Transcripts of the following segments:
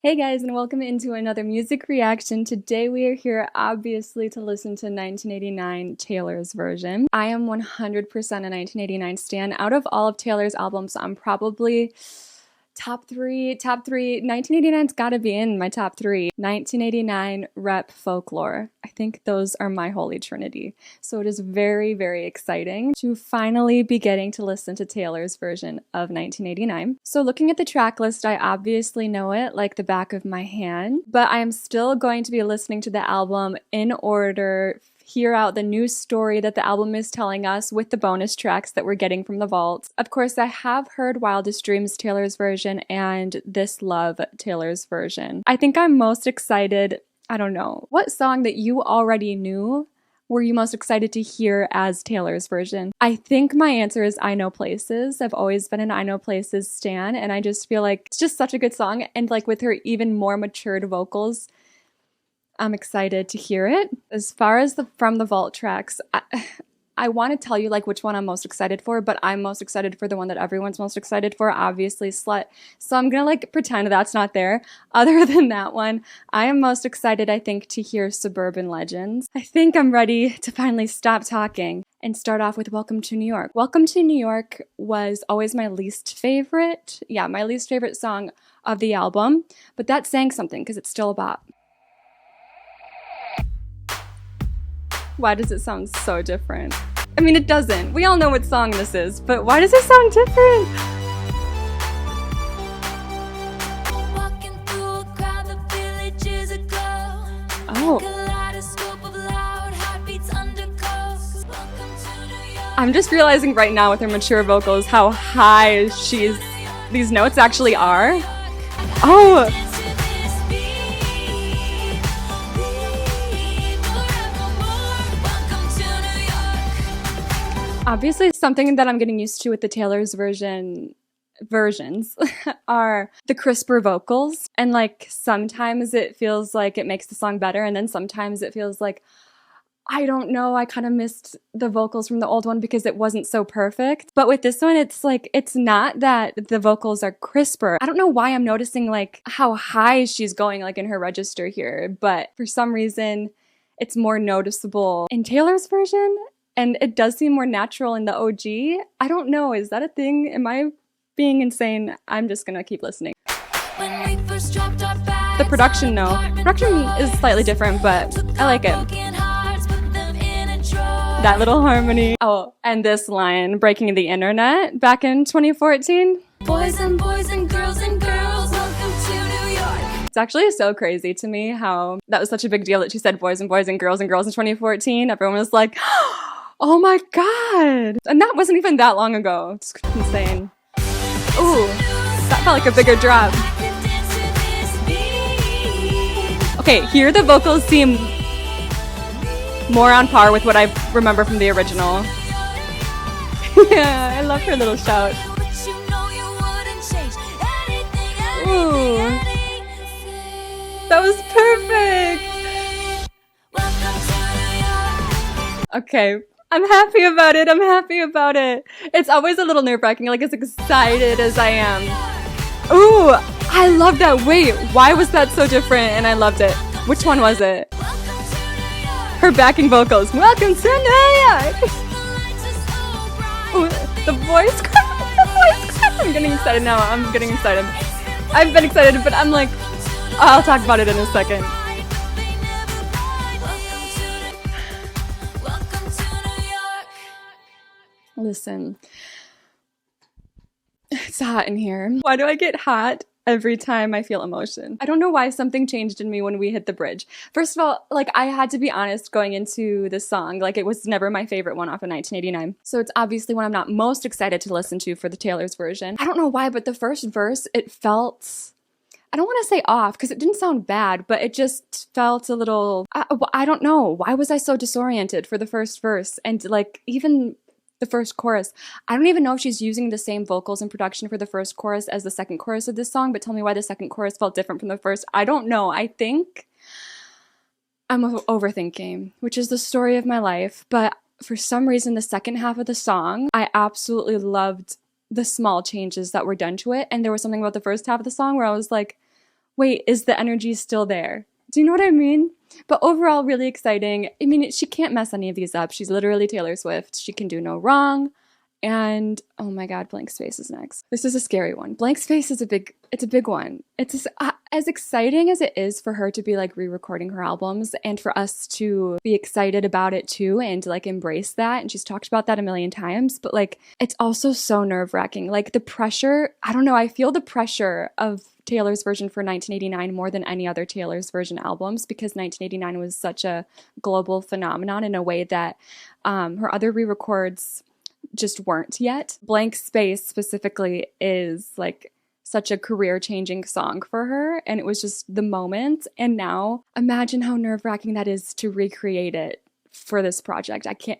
Hey guys, and welcome into another music reaction. Today we are here obviously to listen to 1989 Taylor's version. I am 100% a 1989 stan. Out of all of Taylor's albums, I'm probably top three. 1989's gotta be in my top three. 1989, Rep, Folklore. I think those are my holy trinity. So it is very, very exciting to finally be getting to listen to Taylor's version of 1989. So looking at the track list, I obviously know it like the back of my hand, but I am still going to be listening to the album in order, hear out the new story that the album is telling us with the bonus tracks that we're getting from the vault. Of course, I have heard Wildest Dreams Taylor's version and This Love Taylor's version. I think I'm most excited, I don't know, what song that you already knew were you most excited to hear as Taylor's version? I think my answer is I Know Places. I've always been an I Know Places stan, and I just feel like it's just such a good song, and like with her even more matured vocals, I'm excited to hear it. As far as from the vault tracks, I want to tell you like which one I'm most excited for, but I'm most excited for the one that everyone's most excited for, obviously SLUT. So I'm gonna like pretend that's not there. Other than that one, I am most excited, I think, to hear Suburban Legends. I think I'm ready to finally stop talking and start off with Welcome to New York. Welcome to New York was always my least favorite. Yeah, my least favorite song of the album, but that's saying something because it's still a bop. Why does it sound so different? I mean, it doesn't. We all know what song this is, but why does it sound different? Oh. I'm just realizing right now with her mature vocals how high these notes actually are. Oh! Obviously, something that I'm getting used to with the Taylor's versions are the crisper vocals. And like sometimes it feels like it makes the song better, and then sometimes it feels like, I don't know, I kind of missed the vocals from the old one because it wasn't so perfect. But with this one, it's like, it's not that the vocals are crisper. I don't know why I'm noticing like how high she's going like in her register here, but for some reason, it's more noticeable in Taylor's version. And it does seem more natural in the OG. I don't know, is that a thing? Am I being insane? I'm just gonna keep listening. The production, no. Production is slightly different, but I like it. That little harmony. Oh, and this line, breaking the internet back in 2014. Boys and girls, welcome to New York. It's actually so crazy to me how that was such a big deal that she said boys and girls in 2014. Everyone was like, oh my god! And that wasn't even that long ago. It's insane. Ooh, that felt like a bigger drop. Okay, here the vocals seem more on par with what I remember from the original. Yeah, I love her little shout. Ooh, that was perfect! Okay. I'm happy about it. I'm happy about it. It's always a little nerve-wracking, like as excited as I am. Ooh, I love that. Wait, why was that so different? And I loved it. Which one was it? Her backing vocals. Welcome to New York. Ooh, the voice crack. The voice crack. I'm getting excited now. I'm getting excited. I've been excited, but I'm like, I'll talk about it in a second. Listen, it's hot in here. Why do I get hot every time I feel emotion? I don't know why something changed in me when we hit the bridge. First of all, like I had to be honest going into this song, like it was never my favorite one off of 1989. So it's obviously one I'm not most excited to listen to for the Taylor's version. I don't know why, but the first verse, it felt, I don't want to say off because it didn't sound bad, but it just felt a little, I don't know. Why was I so disoriented for the first verse? And like even the first chorus. I don't even know if she's using the same vocals and production for the first chorus as the second chorus of this song, but tell me why the second chorus felt different from the first. I don't know. I think I'm overthinking, which is the story of my life, but for some reason, the second half of the song, I absolutely loved the small changes that were done to it, and there was something about the first half of the song where I was like, wait, is the energy still there? Do you know what I mean? But overall, really exciting. I mean, she can't mess any of these up. She's literally Taylor Swift. She can do no wrong. And oh my God, Blank Space is next. This is a scary one. Blank Space is it's a big one. It's as exciting as it is for her to be like re-recording her albums and for us to be excited about it too and to like embrace that. And she's talked about that a million times, but like, it's also so nerve-wracking. Like the pressure, I don't know, I feel the pressure of Taylor's version for 1989 more than any other Taylor's version albums because 1989 was such a global phenomenon in a way that her other re-records just weren't yet. Blank Space specifically is like such a career-changing song for her, and it was just the moment. And now imagine how nerve-wracking that is to recreate it for this project. Okay.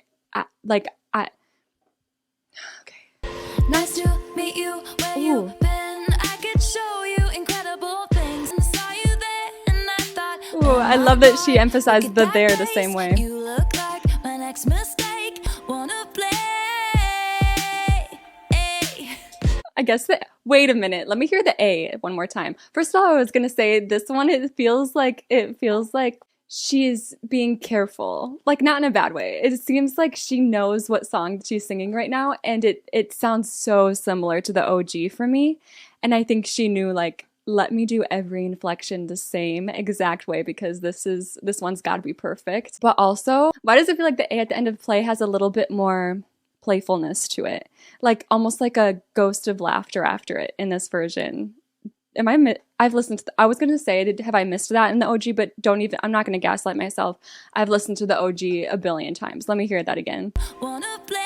Nice to meet you where you've been. I could show you incredible things. Saw you there and I thought, ooh, I love that she emphasized the there the same way. You look like my next mistake. Wanna play? I guess that, wait a minute, let me hear the A one more time. First of all, I was gonna say this one, it feels like she's being careful, like not in a bad way. It seems like she knows what song she's singing right now, and it sounds so similar to the OG for me. And I think she knew, like, let me do every inflection the same exact way because this one's gotta be perfect. But also, why does it feel like the A at the end of Play has a little bit more playfulness to it, like almost like a ghost of laughter after it in this version? I've listened to I was gonna say, have I missed that in the OG? But I'm not gonna gaslight myself. I've listened to the OG a billion times. Let me hear that again. Wanna play?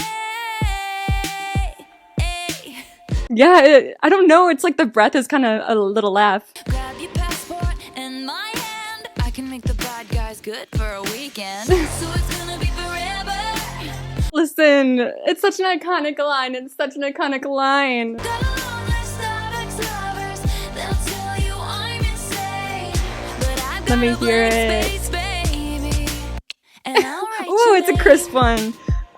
Yeah, I don't know, it's like the breath is kind of a little laugh. Grab your passport in my hand. I can make the bad guys good for a weekend. So it's gonna be forever. Listen, it's such an iconic line. It's such an iconic line. Got a long list of ex-lovers. They'll tell you I'm insane. But I've Let me got a hear blank it. space, baby. And I'll write Ooh, your it's a name. crisp one.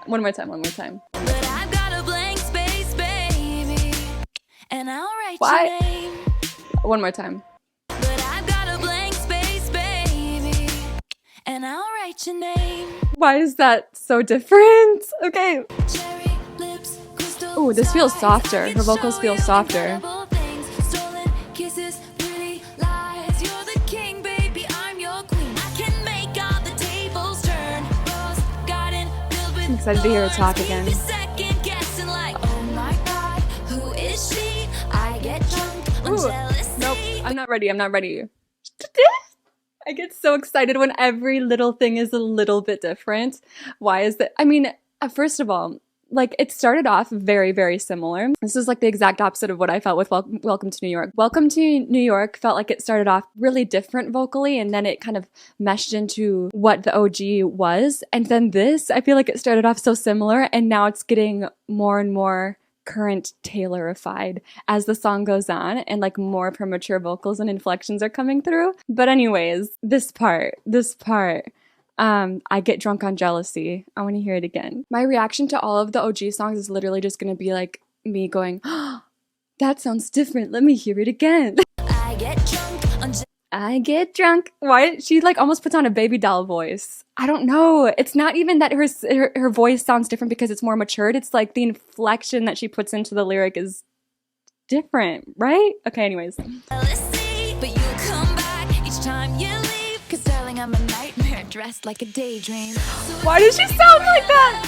One more time. But I've got a blank space, baby. And I'll write Why? your name. One more time. But I've got a blank space, baby. And I'll write your name. Why is that so different? Okay. Cherry lips, crystal Ooh, this feels skies. softer. I Her can vocals show feel you softer. incredible things. Stolen kisses, pretty lies. You're the king, baby. I'm your queen. I can make all the tables turn. Rose garden filled with I'm excited to hear her talk thorns. again. Leave you second guessing like, oh my God, who is she? I get drunk on Ooh, jealousy. nope, I'm not ready. I get so excited when every little thing is a little bit different. Why is that? I mean, first of all, like it started off very, very similar. This is like the exact opposite of what I felt with Welcome to New York. Welcome to New York felt like it started off really different vocally, and then it kind of meshed into what the OG was. And then this, I feel like it started off so similar, and now it's getting more and more current Taylorified as the song goes on, and like more premature vocals and inflections are coming through. But anyways, this part, I get drunk on jealousy. I want to hear it again. My reaction to all of the OG songs is literally just going to be like me going, oh, that sounds different. Let me hear it again. I get drunk. Why? She like almost puts on a baby doll voice. I don't know. It's not even that her voice sounds different because it's more matured. It's like the inflection that she puts into the lyric is different, right? Okay, anyways. But you come back each time you leave. 'Cause darling, I'm a nightmare dressed like a daydream. Why does she sound like that?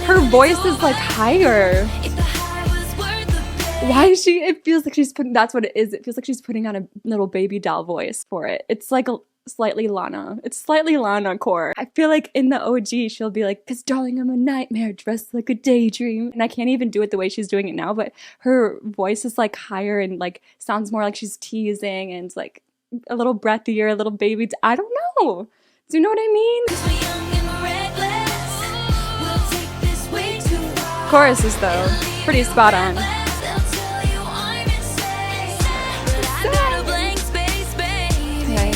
Her voice is like higher. If the high was worth the pain. Why is she? It feels like she's putting. That's what it is. It feels like she's putting on a little baby doll voice for it. It's like slightly Lana. It's slightly Lana core. I feel like in the OG she'll be like, 'cause darling, I'm a nightmare dressed like a daydream. And I can't even do it the way she's doing it now, but her voice is like higher and like sounds more like she's teasing and like a little breathier, a little baby. I don't know. Do you know what I mean? 'Cause we're young and reckless. We'll take this way too far. Choruses though, pretty spot on. They'll tell you I'm insane. But I've got a blank space, baby. Okay.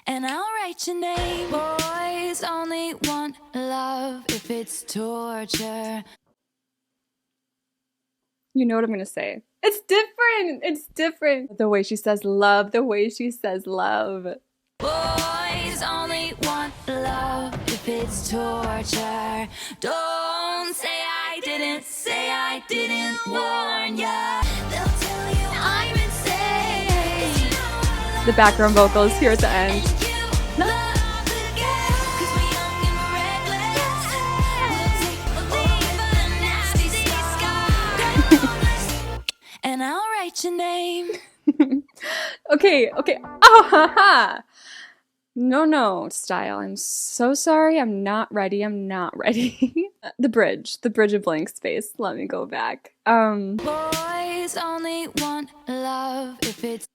And I'll write your name. Boys only want love if it's torture. You know what I'm gonna say. It's different. It's different. The way she says love, the way she says love. Boys only want love if it's torture. Don't say I didn't warn ya. They'll tell you I'm insane. The background vocals here at the end. And you love the game. 'Cause we're young and we're reckless. We'll take a leave a nasty scar. And I'll write your name. Okay. Oh, haha. No, style. I'm so sorry. I'm not ready. The bridge of blank space. Let me go back. Boys only want love if it's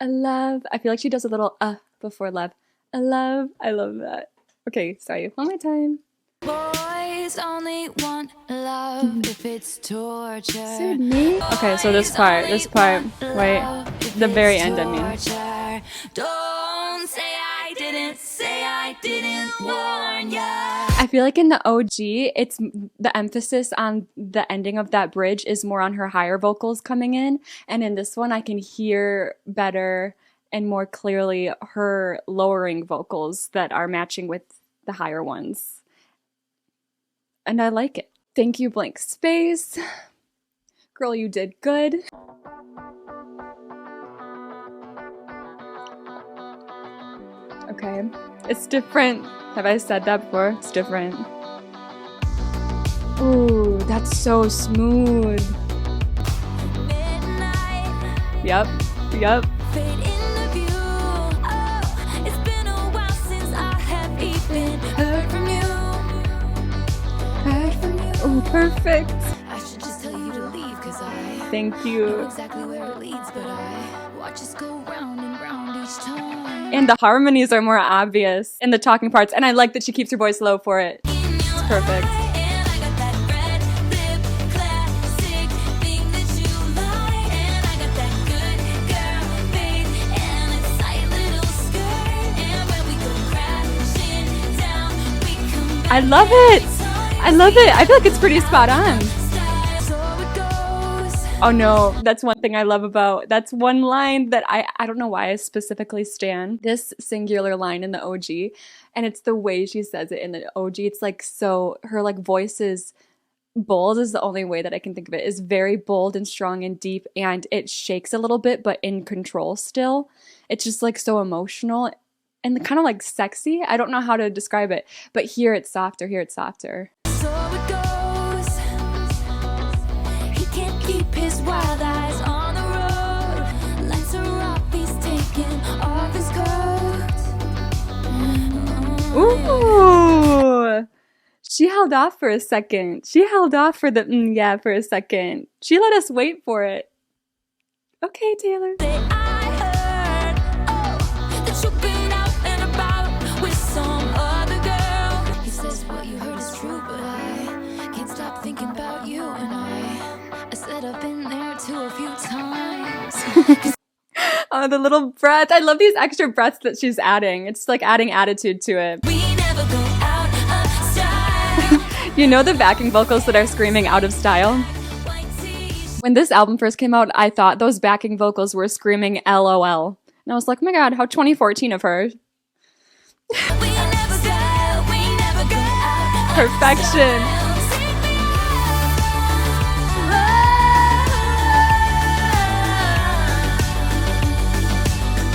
I love. I feel like she does a little before love. I love that. Okay, sorry. One more time. boys only want love if it's torture. Sydney. Okay, so this part. Wait. The very end, I mean. Torture. Don't say I didn't warn ya. I feel like in the OG, it's the emphasis on the ending of that bridge is more on her higher vocals coming in. And in this one, I can hear better and more clearly her lowering vocals that are matching with the higher ones. And I like it. Thank you, blank space. Girl, you did good. Okay. It's different. Have I said that before? It's different. Ooh, that's so smooth. Midnight, Yep. fade into view. Oh, it's been a while since I have even heard from you. Ooh, perfect. I should just tell you to leave, 'cause I Thank know you. exactly where it leads, but I watch us go round and round each time. And the harmonies are more obvious in the talking parts. And I like that she keeps her voice low for it. It's perfect. And I got that red lip classic thing that you like. And I got that good girl face and a tight little skirt. And when we go crashing down, we come back. I love it. I feel like it's pretty spot on. So it goes. Oh no, that's one thing I love about, that's one line that I don't know why I specifically stan this singular line in the OG, and it's the way she says it in the OG. It's like, so her like voice is bold, is the only way that I can think of it, is very bold and strong and deep, and it shakes a little bit but in control still. It's just like so emotional and kind of like sexy. I don't know how to describe it, but here it's softer. So it goes. He can't keep his wild eyes on the road. Lights are off, he's taking off his coat. Ooh, she held off for a second. She held off for the for a second. She let us wait for it. Okay, Taylor. Say I heard, oh, that you've been out and about with some other girl. He says what you heard is true, but I can't stop thinking about you. And I said I've been there too a few times. Oh, the little breath. I love these extra breaths that she's adding. It's like adding attitude to it. We never go out of style. You know the backing vocals that are screaming out of style? White t-shirt. When this album first came out, I thought those backing vocals were screaming LOL. And I was like, oh my god, how 2014 of her. We never go out of Perfection. style.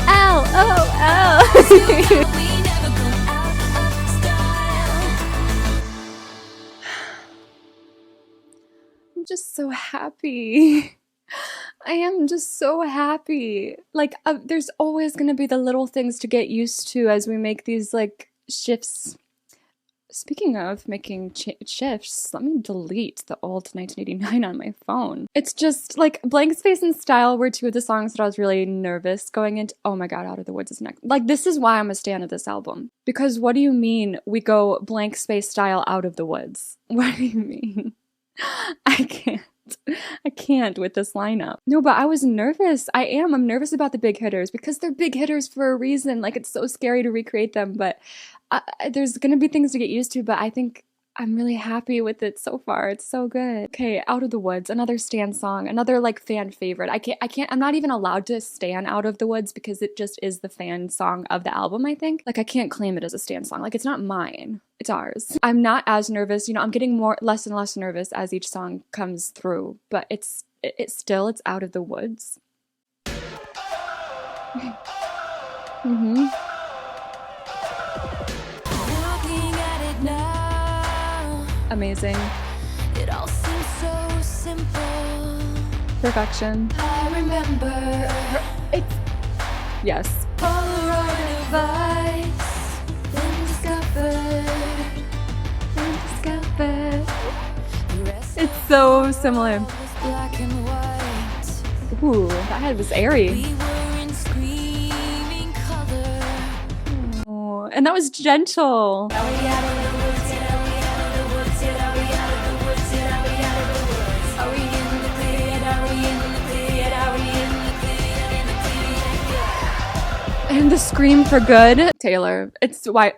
LOL. We never go out of style. I'm just so happy. I am just so happy. Like, there's always going to be the little things to get used to as we make these, like, shifts. Speaking of making shifts, let me delete the old 1989 on my phone. It's just, like, Blank Space and Style were two of the songs that I was really nervous going into. Oh my god, Out of the Woods is next. Like, this is why I'm a stan of this album. Because what do you mean we go Blank Space Style Out of the Woods? What do you mean? I can't with this lineup. No, but I was nervous. I'm nervous about the big hitters because they're big hitters for a reason. Like, it's so scary to recreate them, but there's gonna be things to get used to, but I think I'm really happy with it so far. It's so good. Okay, Out of the Woods, another Stan song, another like fan favorite. I'm not even allowed to stan Out of the Woods because it just is the fan song of the album, I think. Like I can't claim it as a Stan song. Like it's not mine. It's ours. I'm not as nervous, I'm getting less and less nervous as each song comes through, but it's Out of the Woods. Mm-hmm. Amazing. It all seems so simple. Perfection. I remember Yes. Polaroid device, then discovered. The rest It's so similar. was black and white. Ooh, that head was airy. We were in screaming color. Oh, and that was gentle. Are we out of the woods yet? Are we out of the woods yet? Are we out of the woods yet? Are we out of the woods? Are we in the clear yet? Are we in the clear yet? Are we in the clear yet? In the clear yet? And the scream for good. Taylor, it's why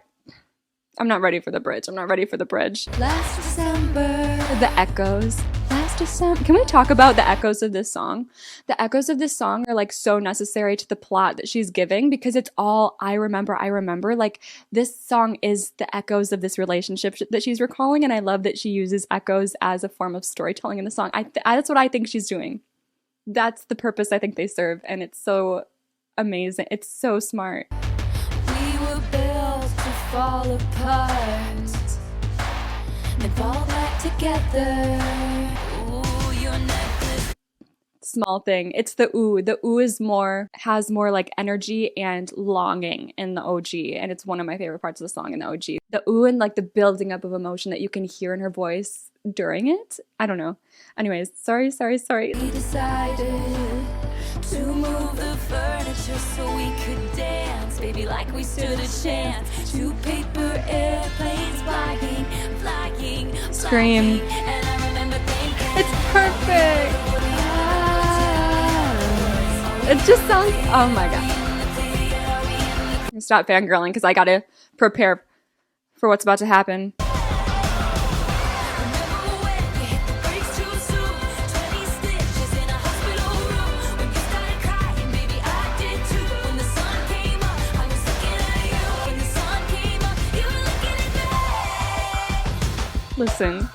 I'm not ready for the bridge. I'm not ready for the bridge. Last December. The echoes. Last December. Can we talk about the echoes of this song? The echoes of this song are like so necessary to the plot that she's giving because it's all I remember. Like this song is the echoes of this relationship that she's recalling, and I love that she uses echoes as a form of storytelling in the song. That's what I think she's doing. That's the purpose I think they serve, and it's so amazing. It's so smart. We were built to fall apart and fall back together. Ooh, your necklace. Small thing. It's the ooh. The ooh has more like energy and longing in the OG, and it's one of my favorite parts of the song in the OG. The ooh and like the building up of emotion that you can hear in her voice during it. I don't know. Anyways, sorry. We decided to move the furniture so we could dance, baby, like we stood a chance. 2 paper airplanes flying. Scream. And I remember thinking, It's perfect. It just sounds, oh my god. Stop fangirling because I gotta prepare for what's about to happen. remember when you hit the brakes too soon? 20 stitches in a hospital room. When you started crying, baby, I did too. When the sun came up, I was looking at you. When the sun came up, you were looking at me. Listen,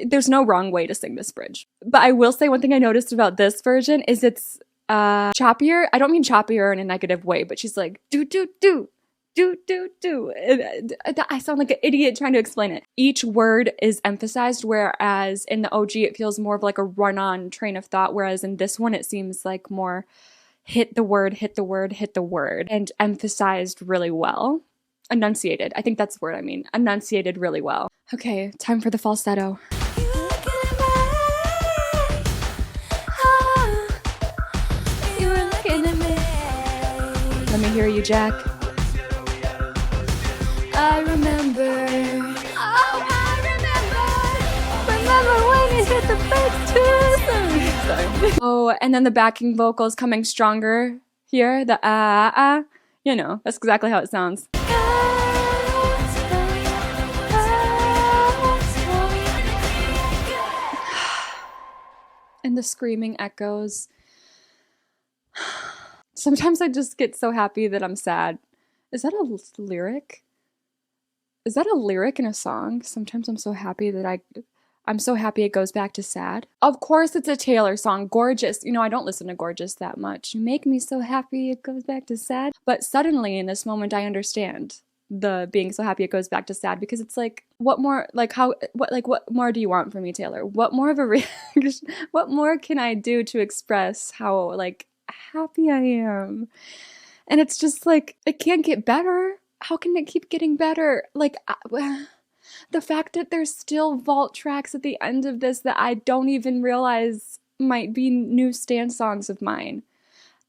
there's no wrong way to sing this bridge. But I will say one thing I noticed about this version is it's choppier. I don't mean choppier in a negative way, but she's like, do, do, do. Do, do, do. I sound like an idiot trying to explain it. Each word is emphasized, whereas in the OG it feels more of like a run-on train of thought, whereas in this one it seems like more hit the word, and emphasized really well. Enunciated. I think that's the word I mean. Enunciated really well. Okay, time for the falsetto. You were looking at me. Oh, you were looking at me. Let me hear you, Jack. I remember. Oh, I remember. Remember when you hit the brakes too soon. Sorry. Oh, and then the backing vocals coming stronger here. The that's exactly how it sounds. And the screaming echoes. Sometimes I just get so happy that I'm sad. Is that a lyric? Is that a lyric in a song? Sometimes I'm so happy that I'm so happy it goes back to sad. Of course it's a Taylor song, Gorgeous. I don't listen to Gorgeous that much. You make me so happy it goes back to sad. But suddenly in this moment I understand the being so happy it goes back to sad, because it's like, what more do you want from me, Taylor? What more of a reaction? What more can I do to express how like happy I am? And it's just like, it can't get better. How can it keep getting better? Like, the fact that there's still vault tracks at the end of this that I don't even realize might be new Stan songs of mine.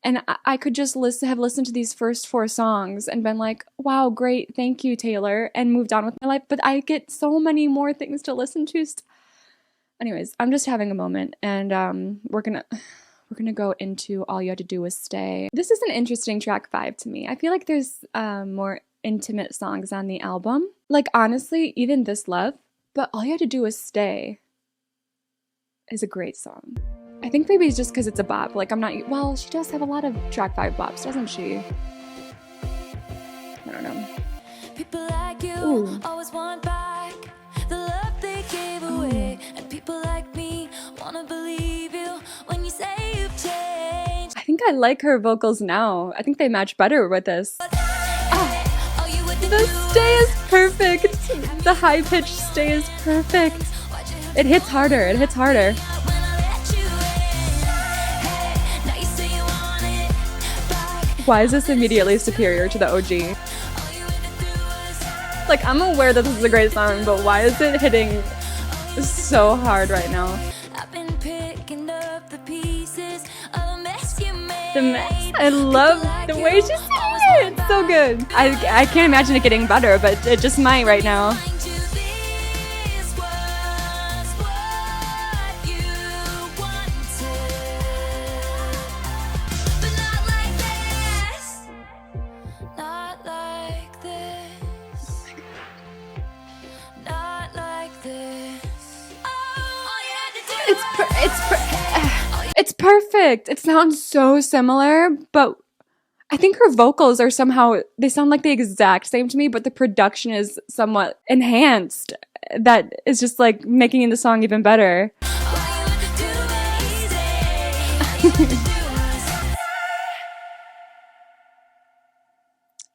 And I could just have listened to these first 4 songs and been like, wow, great, thank you, Taylor, and moved on with my life. But I get so many more things to listen to. Anyways, I'm just having a moment, and we're gonna go into All You Had to Do Was Stay. This is an interesting track 5 to me. I feel like there's more intimate songs on the album. Like, honestly, even This Love, But All You Had to Do Was Stay is a great song. I think maybe it's just because it's a bop. Like, I'm not, well, she does have a lot of track 5 bops, doesn't she? I don't know. People like you Ooh. always want back the love they gave away, and people like me wanna believe you when you say you've changed. I think I like her vocals now. I think they match better with this. All you would do The stay is perfect. The high-pitched stay is perfect. It hits harder. It hits harder. when I let you in. Hey, now you say you want it back. Why is this immediately superior to the OG? All you had to do was Like, I'm aware that this is a great song, but why is it hitting so hard right now? I've been picking up the pieces of the mess you made. The mess. I love the way she sings it. It's so good. I can't imagine it getting better, but it just might right now. Mind you, this was what you wanted, but not like this. Not like this. Not like this. Oh, all you had to do It's perfect. It sounds so similar, but I think her vocals are somehow, they sound like the exact same to me, but the production is somewhat enhanced. That is just like making the song even better.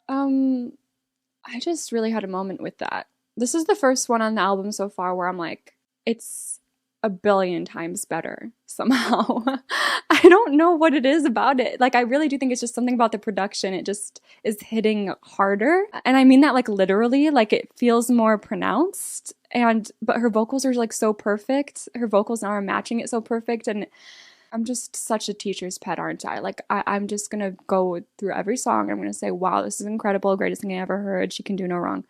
I just really had a moment with that. This is the first one on the album so far where I'm like, it's a billion times better somehow. I don't know what it is about it. Like, I really do think it's just something about the production. It just is hitting harder. And I mean that like literally, like it feels more pronounced. But her vocals are like so perfect. Her vocals now are matching it so perfect. And I'm just such a teacher's pet, aren't I? Like, I'm just going to go through every song and I'm going to say, wow, this is incredible. Greatest thing I ever heard. She can do no wrong.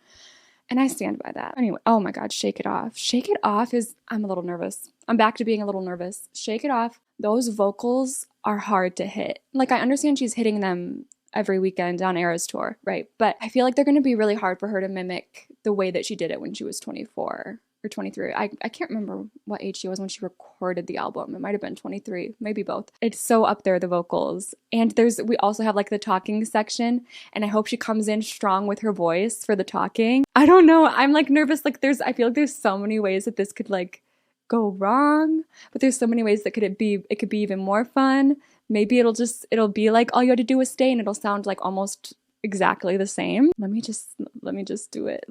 And I stand by that. Anyway, oh my God, Shake It Off. Shake It Off is, I'm a little nervous. I'm back to being a little nervous. Shake It Off, those vocals are hard to hit. Like, I understand she's hitting them every weekend on Eras Tour, right? But I feel like they're going to be really hard for her to mimic the way that she did it when she was 24 or 23. I can't remember what age she was when she recorded the album. It might have been 23, maybe both. It's so up there, the vocals. And we also have like the talking section, and I hope she comes in strong with her voice for the talking. I don't know. I'm like nervous. Like I feel like there's so many ways that this could like go wrong, but there's so many ways that it could be even more fun. Maybe it'll be like All You Had to Do Was Stay, and it'll sound like almost exactly the same. Let me just do it. Let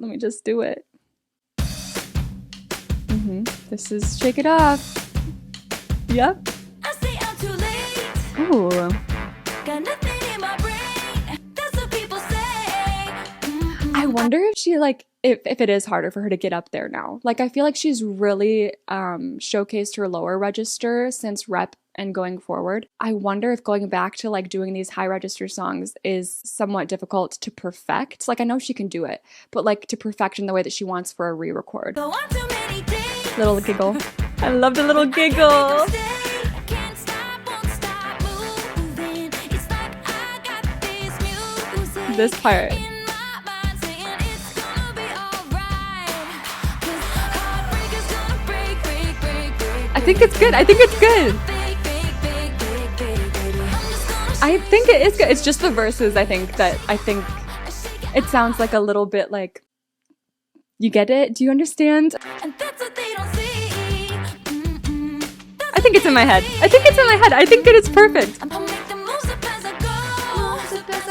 me just do it. This is Shake It Off. Yep. I say I'm too late. Ooh. Got nothing in my brain. That's what people say. I wonder if she like if it is harder for her to get up there now. Like, I feel like she's really showcased her lower register since Rep and going forward. I wonder if going back to like doing these high register songs is somewhat difficult to perfect. Like, I know she can do it, but like to perfect in the way that she wants for a re-record. Go on too many days. Little giggle. I love the little giggle. Can't stop, won't stop moving. It's like I got this music This part. in my mind saying it's gonna be alright. 'Cause heartbreak is gonna break, break, break, break. I think it's good. I think it's good. Big, big, big, big, big, baby. I'm just gonna I think it is good. It's just the verses, I think it sounds like a little bit like, you get it? Do you understand? and that's what they don't see. I think it's in my head. I think that it's perfect. I'll make the moves up as I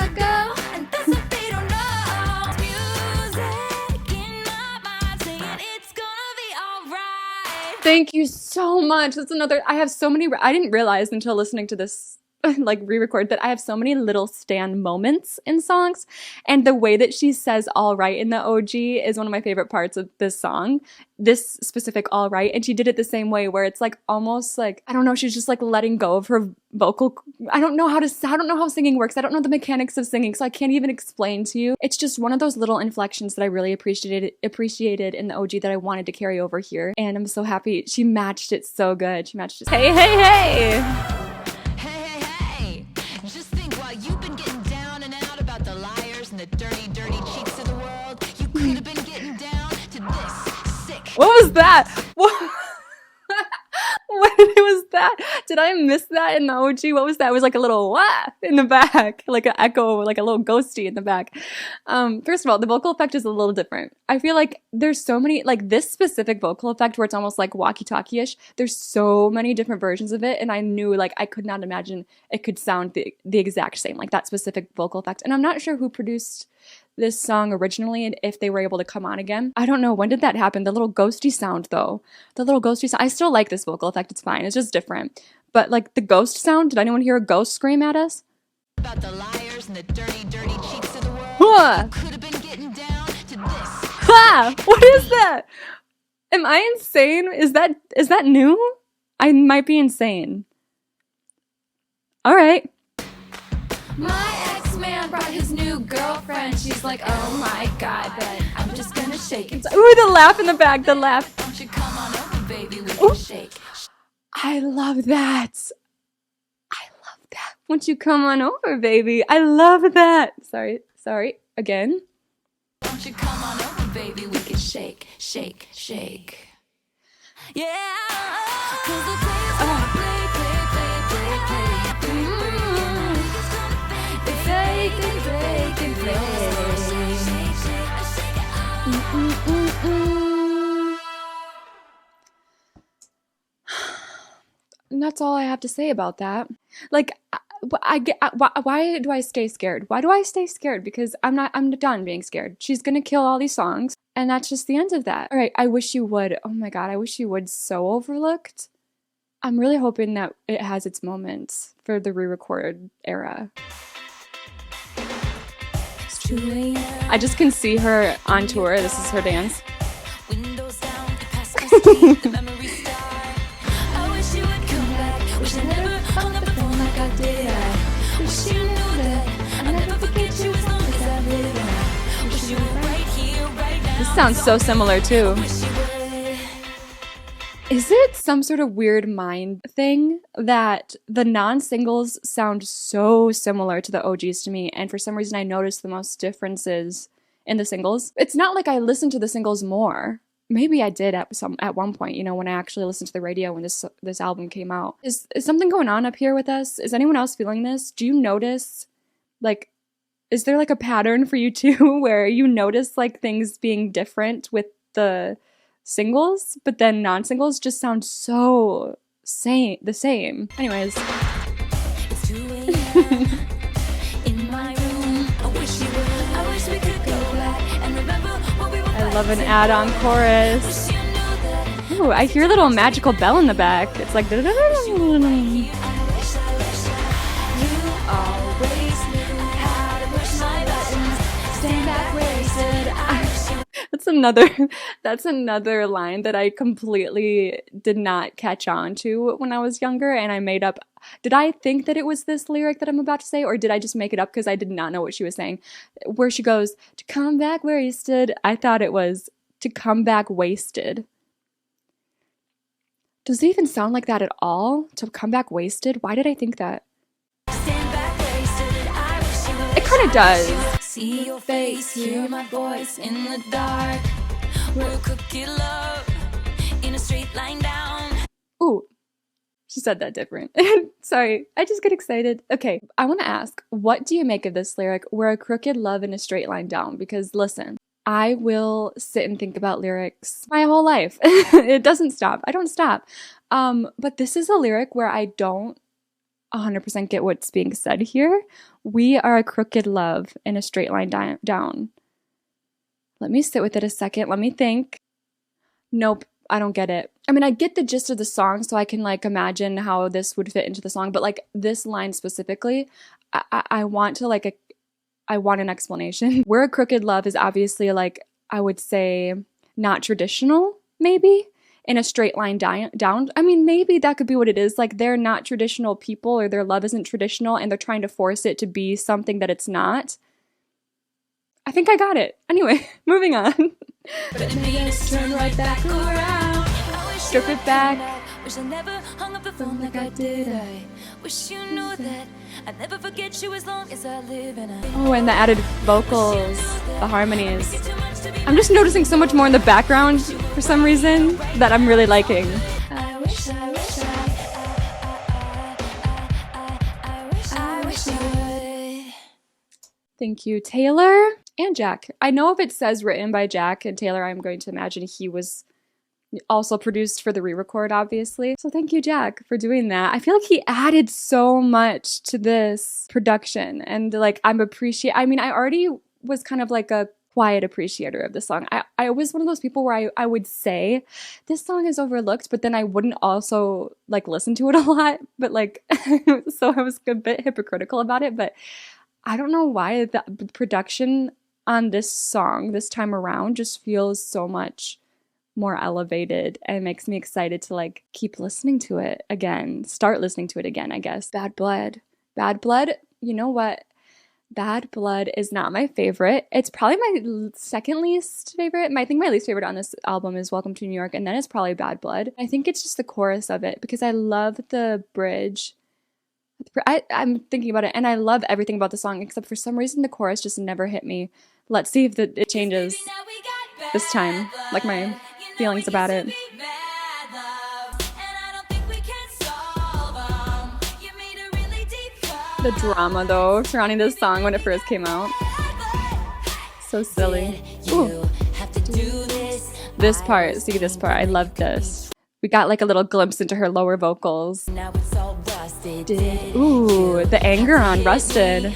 go. And that's what they don't know. Music in my mind saying it's gonna be alright. Thank you so much. That's another, I have so many, I didn't realize until listening to this like re-record that I have so many little Stan moments in songs, and the way that she says all right in the OG is one of my favorite parts of this song, this specific all right. And she did it the same way where it's like almost like, I don't know, she's just like letting go of her vocal. I don't know how singing works. I don't know the mechanics of singing, so I can't even explain to you. It's just one of those little inflections that I really appreciated in the OG that I wanted to carry over here, and I'm so happy she matched it so good. She matched it. Hey, hey, hey. Just think, while you've been getting down and out about the liars and the dirty, dirty cheats What was that? What? What was that? Did I miss that in the OG? What was that? It was like a little what in the back, like an echo, like a little ghosty in the back. First of all, the vocal effect is a little different. I feel like there's so many, like this specific vocal effect where it's almost like walkie-talkie-ish. There's so many different versions of it, and I knew like I could not imagine it could sound the exact same, like that specific vocal effect. And I'm not sure who produced this song originally and if they were able to come on again. I don't know. When did that happen? The little ghosty sound though. The little ghosty sound. I still like this vocal effect. It's fine. It's just different. But like the ghost sound, did anyone hear a ghost scream at us? About the liars and the dirty cheeks of the world. Huh. Could have been getting down to this. Ha! What is that? Am I insane? Is that new? I might be insane. All right. My ex-man brought his new girlfriend. She's like, oh my god, but I'm just gonna shake it. Ooh, the laugh in the back, the laugh. Don't you come on over, baby, we can shake. I love that. I love that. Won't you come on over, baby? I love that. Sorry. Again. Don't you come on over, baby, we can shake, shake, shake. Yeah. 'Cause the players wanna play. And that's all I have to say about that. Like, why do I stay scared? Why do I stay scared? Because I'm done being scared. She's gonna kill all these songs, and that's just the end of that. All right, I wish you would. Oh my god, I wish you would. So overlooked. I'm really hoping that it has its moments for the re-record era. I just can see her on tour. This is her dance. Windows down, the memory star. I wish you would come back. Wish I never hung up the phone like I did. I wish you knew that I'll never forget you as long as I live. Wish you were right here, right now. This sounds so similar too. Wish you would. Is it some sort of weird mind thing that the non-singles sound so similar to the OGs to me, and for some reason I noticed the most differences in the singles? It's not like I listened to the singles more. Maybe I did at one point, you know, when I actually listened to the radio when this album came out. Is something going on up here with us? Is anyone else feeling this? Do you notice, like, is there like a pattern for you too where you notice like things being different with the singles, but then non-singles just sound so the same. Anyways. It's 2 a.m. in my room. I wish we could go back and remember what we were. I love an add-on chorus. Ooh, I hear a little magical bell in the back. It's like that's another line that I completely did not catch on to when I was younger, and I made up. Did I think that it was this lyric that I'm about to say, or did I just make it up because I did not know what she was saying? Where she goes, to come back where you stood, I thought it was to come back wasted. Does it even sound like that at all? To come back wasted? Why did I think that? It kind of does. See your face, hear my voice in the dark. We're cooking love in a straight line down. Ooh, she said that different. Sorry, I just get excited. Okay, I want to ask, what do you make of this lyric, we're a crooked love in a straight line down? Because listen, I will sit and think about lyrics my whole life. It doesn't stop. I don't stop. But this is a lyric where I don't 100% get what's being said here. We are a crooked love in a straight line down. Let me sit with it a second. Let me think. Nope, I don't get it. I mean, I get the gist of the song, so I can like imagine how this would fit into the song, but like this line specifically, I want to like I want an explanation. We're a crooked love is obviously like, I would say not traditional, maybe. In a straight line down. I mean, maybe that could be what it is. Like, they're not traditional people, or their love isn't traditional, and they're trying to force it to be something that it's not. I think I got it. Anyway, moving on. But it made us turn right back around. Strip it back. Wish I never hung up the phone like I did. I wish you knew that I'd never forget you as long as I live. And oh, and the added vocals, the harmonies. I'm just noticing so much more in the background. for some reason that I'm really liking. I wish I would. Thank you, Taylor and Jack. I know if it says written by Jack and Taylor, I'm going to imagine he was also produced for the re-record, obviously. So thank you, Jack, for doing that. I feel like he added so much to this production, and like I mean, I already was kind of like a quiet appreciator of the song. I was one of those people where I would say this song is overlooked, but then I wouldn't also like listen to it a lot. But like, so I was a bit hypocritical about it. But I don't know why the production on this song this time around just feels so much more elevated and makes me excited to like keep listening to it again, start listening to it again, I guess. Bad Blood, you know what? Bad Blood is not my favorite. It's probably my second least favorite. I think my least favorite on this album is Welcome to New York, and then it's probably Bad Blood. I think it's just the chorus of it because I love the bridge. I'm thinking about it, and I love everything about the song except for some reason the chorus just never hit me. Let's see if it changes this time, like my feelings about it. The drama though surrounding this song when it first came out, so silly. Ooh. This part, see this part, I love this. We got like a little glimpse into her lower vocals. Ooh, the anger on Rusted.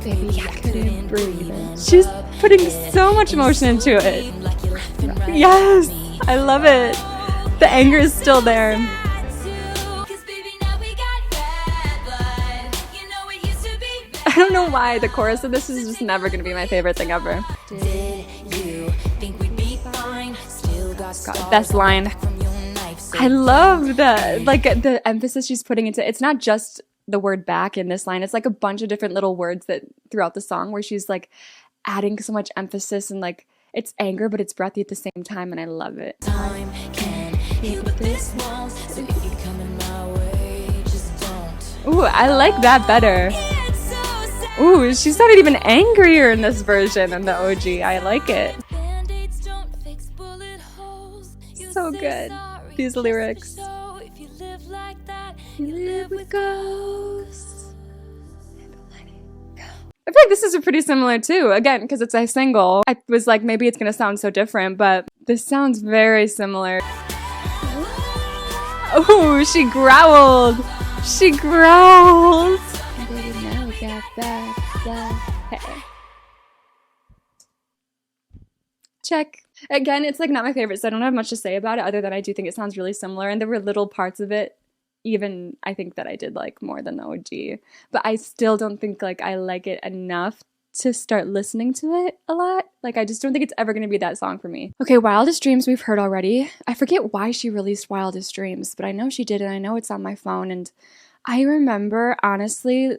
Baby, I couldn't breathe. She's putting so much emotion into it. Yes, I love it. The anger is still there. I don't know why the chorus of this is just never going to be my favorite thing ever. God, best line. I love the emphasis she's putting into it. It's not just the word back in this line. It's like a bunch of different little words that throughout the song where she's like adding so much emphasis, and like it's anger but it's breathy at the same time, and I love it. Time can heal, but this won't. So if you come in my way, just don't. Ooh, I like that better. Ooh, she sounded even angrier in this version than the OG. I like it. So good. These lyrics. You live with ghosts. I feel like this is pretty similar too. Again, because it's a single. I was like, maybe it's gonna sound so different, but this sounds very similar. Oh, she growled. She growled. Check. Again, it's like not my favorite, so I don't have much to say about it other than I do think it sounds really similar, and there were little parts of it even I think that I did like more than the OG, but I still don't think like I like it enough to start listening to it a lot. Like I just don't think it's ever going to be that song for me. Okay, Wildest Dreams we've heard already. I forget why she released Wildest Dreams, but I know she did, and I know it's on my phone, and I remember honestly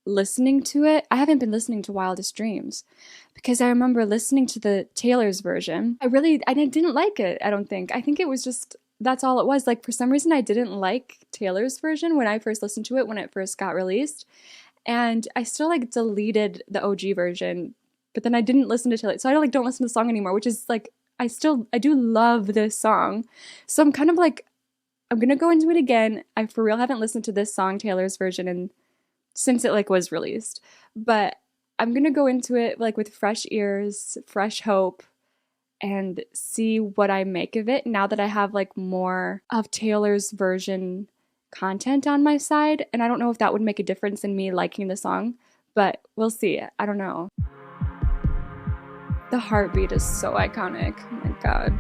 listening to it. I haven't been listening to Wildest Dreams because I remember listening to the Taylor's version. I didn't like it, I don't think. I think it was just, that's all it was. Like for some reason I didn't like Taylor's version when I first listened to it, when it first got released. And I still like deleted the OG version, but then I didn't listen to Taylor. So I don't listen to the song anymore, which is like, I do love this song. So I'm kind of like, I'm going to go into it again. I for real haven't listened to this song, Taylor's version, and since it like was released, but I'm gonna go into it like with fresh ears, fresh hope, and see what I make of it now that I have like more of Taylor's version content on my side. And I don't know if that would make a difference in me liking the song, but we'll see. I don't know. The heartbeat is so iconic. Oh my god.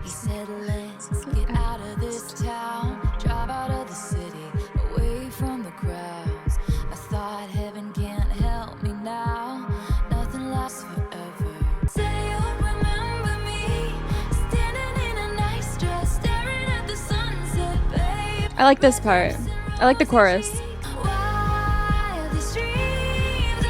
He said, let's get out of this town, drive out of the city, away from the crowds. I thought heaven can't help me now, nothing lasts forever. Say you'll remember me, standing in a nice dress, staring at the sunset, babe. I like this part. I like the chorus. Wildest dreams,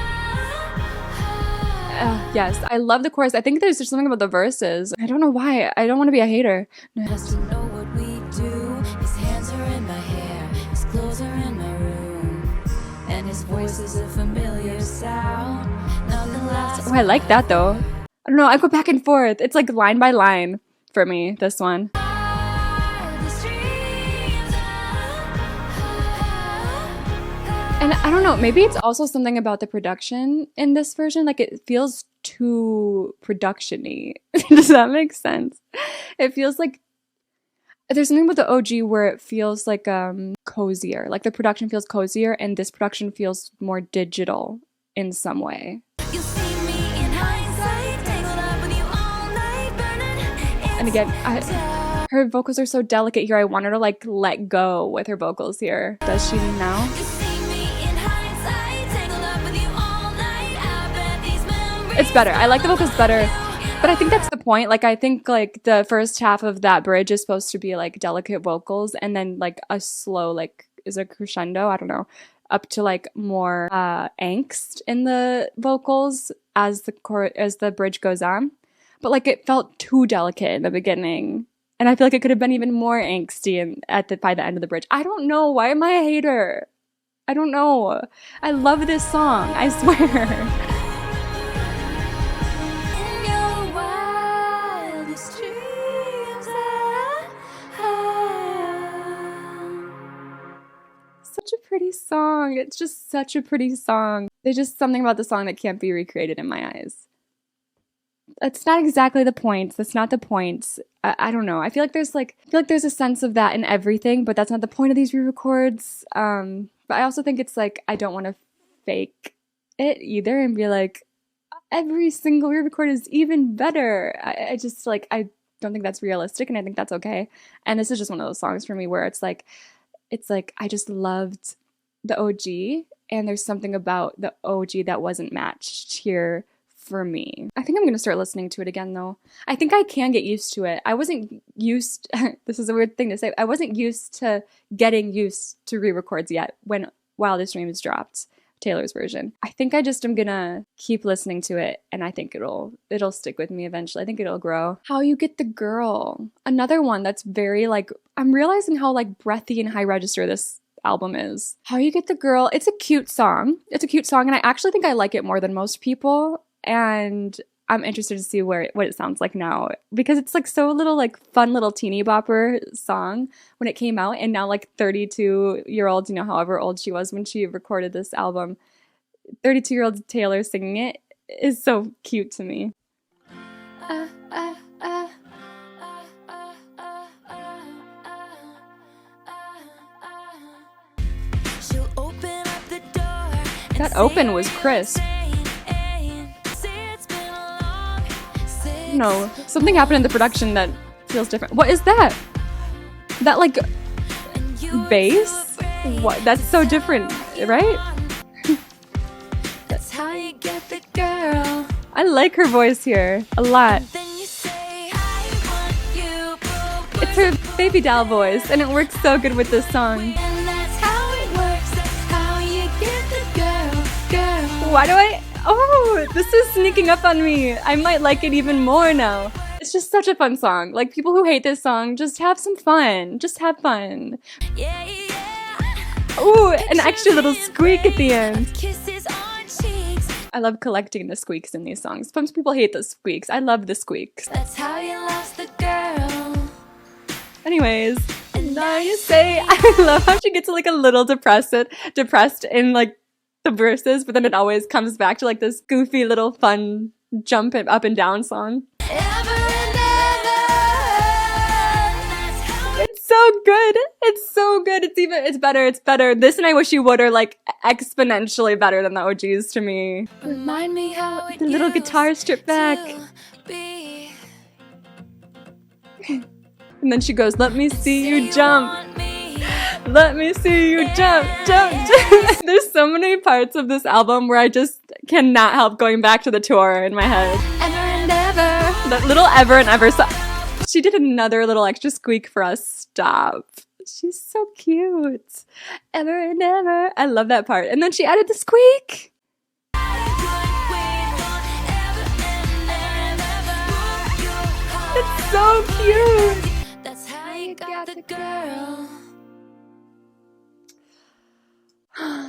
Yes, I love the chorus. I think there's just something about the verses. I don't know why. I don't want to be a hater. Has to know what we do. His hands are in my hair, his clothes are in my room, and his voice is a familiar sound. Nothing lasts. Oh, I like that though. I don't know. I go back and forth. It's like line by line. for me, this one. Wildest dreams. And I don't know, maybe it's also something about the production in this version. Like, it feels too production-y. Does that make sense? It feels like there's something with the OG where it feels like cozier. Like, the production feels cozier, and this production feels more digital in some way. You'll see me in hindsight, tangled up with you all night, burning. And again, her vocals are so delicate here. I want her to like let go with her vocals here. Does she now? You see me in hindsight, tangled up with you all night. I bet these memories. It's better. I like the vocals better. But I think that's the point. Like, I think like the first half of that bridge is supposed to be like delicate vocals, and then like a slow, like, is it crescendo? I don't know. Up to like more angst in the vocals as the bridge goes on. But like, it felt too delicate in the beginning, and I feel like it could have been even more angsty by the end of the bridge. I don't know. Why am I a hater? I don't know. I love this song. I swear. In your wildest dreams. Such a pretty song. It's just such a pretty song. There's just something about the song that can't be recreated in my eyes. That's not exactly the point. That's not the point. I don't know. I feel like there's a sense of that in everything, but that's not the point of these re-records. But I also think it's like, I don't want to fake it either and be like, every single re-record is even better. I just like, I don't think that's realistic, and I think that's okay. And this is just one of those songs for me where it's like I just loved the OG, and there's something about the OG that wasn't matched here for me. I think I'm gonna start listening to it again though. I think I can get used to it. I wasn't used, this is a weird thing to say, I wasn't used to getting used to re-records yet when Wildest Dreams dropped, Taylor's version. I think I just am gonna keep listening to it, and I think it'll stick with me eventually. I think it'll grow. How You Get the Girl. Another one that's very like, I'm realizing how like breathy and high register this album is. How You Get the Girl. It's a cute song. And I actually think I like it more than most people. And I'm interested to see what it sounds like now, because it's like so little like fun little teeny bopper song when it came out, and now like 32-year-old, however old she was when she recorded this album, 32-year-old Taylor singing it is so cute to me. She'll open up the door. That open was crisp. No, something happened in the production that feels different. What is that? That like bass? What? That's so different, right? That's how you get the girl. I like her voice here a lot. Then you say, I want you, It's her baby doll voice, and it works so good with this song. and that's how it works. That's how you get the girl. Why do I? Oh, this is sneaking up on me. I might like it even more now. It's just such a fun song. Like, people who hate this song, just have some fun. Just have fun. Yeah, yeah. Ooh, an extra little squeak at the end. Kisses on cheeks. I love collecting the squeaks in these songs. Some people hate the squeaks. I love the squeaks. That's how you lost the girl. Anyways, and now you say, I love how she gets like a little depressed in like the verses, but then it always comes back to like this goofy little fun jump up and down song. Ever and ever. That's how It's so good. It's so good. It's better. This and I Wish You Would are like exponentially better than the OGs to me. remind me how it The little used guitar stripped back. to be. And then she goes, let me see you jump. Want me. Let me see you jump. There's so many parts of this album where I just cannot help going back to the tour in my head. Ever and ever. That little ever and ever. She did another little extra squeak for us. Stop. She's so cute. Ever and ever. I love that part. And then she added the squeak. It's so cute. That's how you got the girl.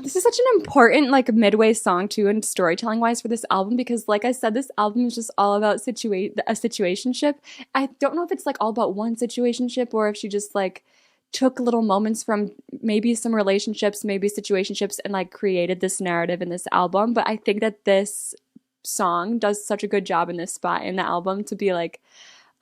This is such an important like midway song too, and storytelling wise for this album, because like I said, this album is just all about a situationship. I don't know if it's like all about one situationship or if she just like took little moments from maybe some relationships, maybe situationships, and like created this narrative in this album. But I think that this song does such a good job in this spot in the album to be like,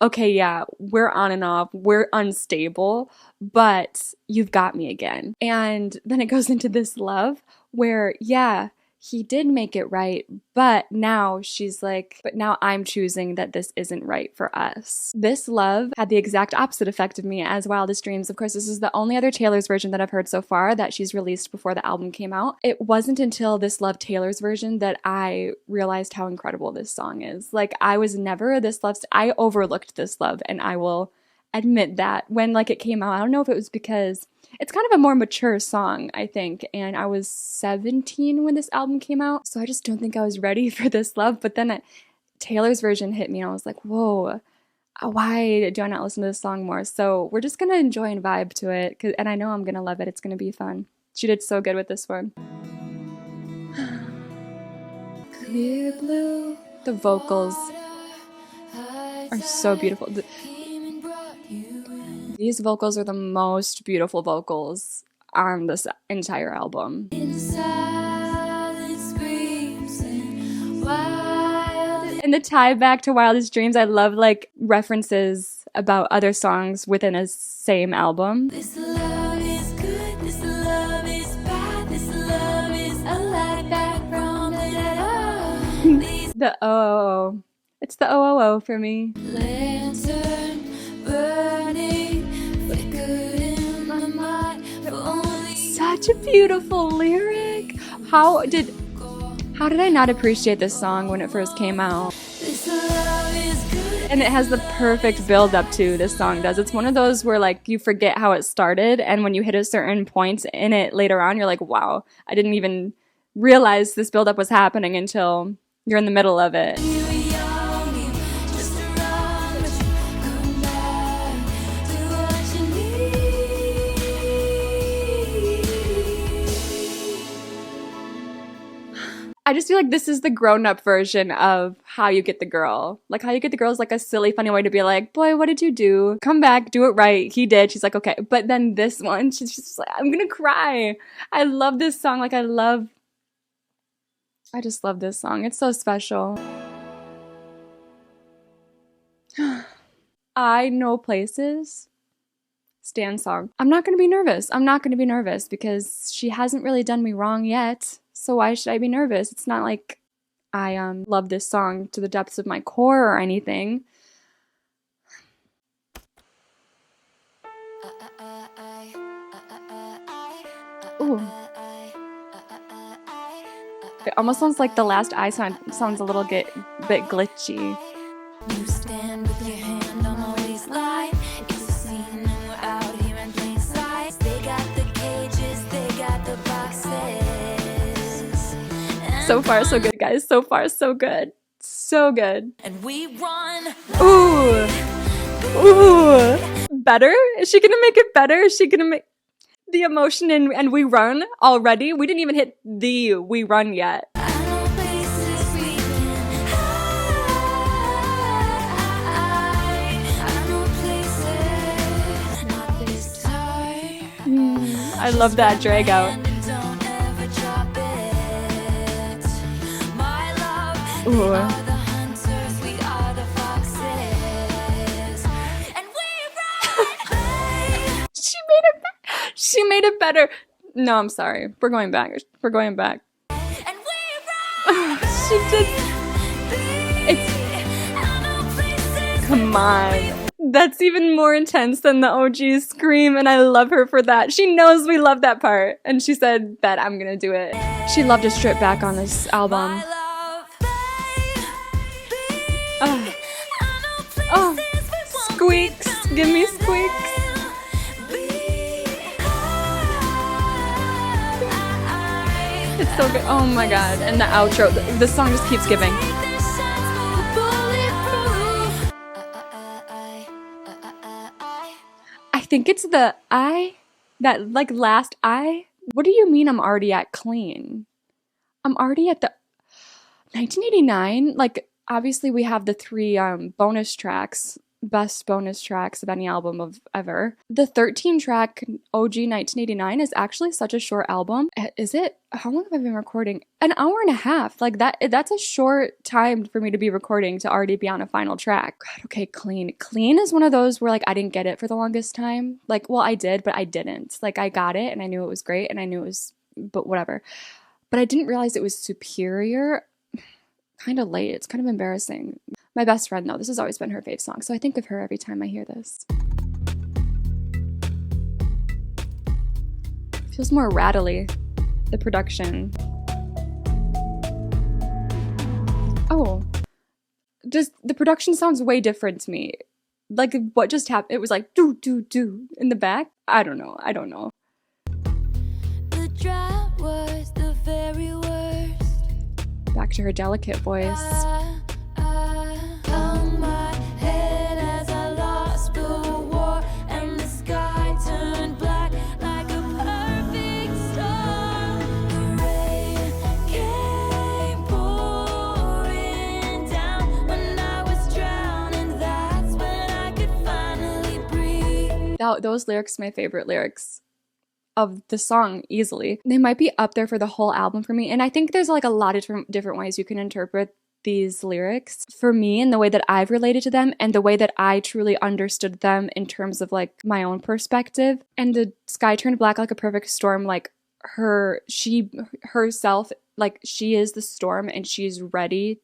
okay, yeah, we're on and off, we're unstable, but you've got me again. And then it goes into this love where, yeah, he did make it right, but now she's like, but now I'm choosing that this isn't right for us. This love had the exact opposite effect of me as Wildest Dreams. Of course, this is the only other Taylor's version that I've heard so far that she's released before the album came out. It wasn't until this Love Taylor's version that I realized how incredible this song is. Like, I was never this love, I overlooked this love, and I will admit that when like it came out. I don't know if it was because it's kind of a more mature song, I think, and I was 17 when this album came out, so I just don't think I was ready for this love. But then Taylor's version hit me and I was like, whoa, why do I not listen to this song more? So we're just gonna enjoy and vibe to it, and I know I'm gonna love it. It's gonna be fun. She did so good with this one. Clear blue. The vocals are so beautiful. These vocals are the most beautiful vocals on this entire album. And the tie back to Wildest Dreams, I love like references about other songs within a same album. This love is good, this love is bad, this love is a lot back from the oh. It's the oh for me. Lantern burning, flickered in my mind for only such a beautiful lyric. How did I not appreciate this song when it first came out? This love is good. And it has the perfect build up to this song does. It's one of those where like you forget how it started, and when you hit a certain point in it later on, you're like, wow, I didn't even realize this build up was happening until you're in the middle of it. I just feel like this is the grown-up version of How You Get the Girl. Like, How You Get the Girl is like a silly, funny way to be like, boy, what did you do? Come back, do it right. He did. She's like, okay. But then this one, she's just like, I'm gonna cry. I love this song. Like, I just love this song. It's so special. I Know Places. Stan song. I'm not gonna be nervous. I'm not gonna be nervous because she hasn't really done me wrong yet. So why should I be nervous? It's not like I love this song to the depths of my core or anything. Ooh. It almost sounds like the last I sounds a little bit glitchy. You stand with your hand on my waistline. It's a scene and we're out here in plain sight. They got the cages, they got the boxes. So far, so good, guys. So far, so good. So good. And we run. Ooh. Ooh. Better? Is she gonna make it better? Is she gonna make the emotion in and we run already? We didn't even hit the we run yet. I love that drag out. Ooh. She made it better. No, I'm sorry. We're going back. We're going back. She did. Come on. That's even more intense than the OG scream, and I love her for that. She knows we love that part, and she said that I'm gonna do it. She loved to strip back on this album. Oh, squeaks. Give me squeaks. It's so good. Oh my god. And the outro. The song just keeps giving. I think it's the I, that like last I What do you mean I'm already at clean? I'm already at the 1989. Like, obviously we have the three bonus tracks, best bonus tracks of any album of ever. The 13 track OG 1989 is actually such a short album. Is it? How long have I been recording? An hour and a half. Like that's a short time for me to be recording to already be on a final track. God, okay, Clean. Clean is one of those where like I didn't get it for the longest time. Like, well, I did, but I didn't. Like, I got it and I knew it was great and I knew it was, but whatever. But I didn't realize it was superior. Kind of late. It's kind of embarrassing. My best friend, though, this has always been her fave song, so I think of her every time I hear this. Feels more rattly, the production. Oh, just the production sounds way different to me. Like, what just happened? It was like do do do in the back. I don't know. The drought was the very worst. Back to her delicate voice. Hung my head as I lost the war, and the sky turned black like a perfect storm. The rain came pouring down when I was drowning. That's when I could finally breathe. Those lyrics, my favorite lyrics of the song, easily. They might be up there for the whole album for me, and I think there's like a lot of different ways you can interpret these lyrics. For me, and the way that I've related to them and the way that I truly understood them in terms of like my own perspective. And the sky turned black like a perfect storm, like she herself, like she is the storm and she's ready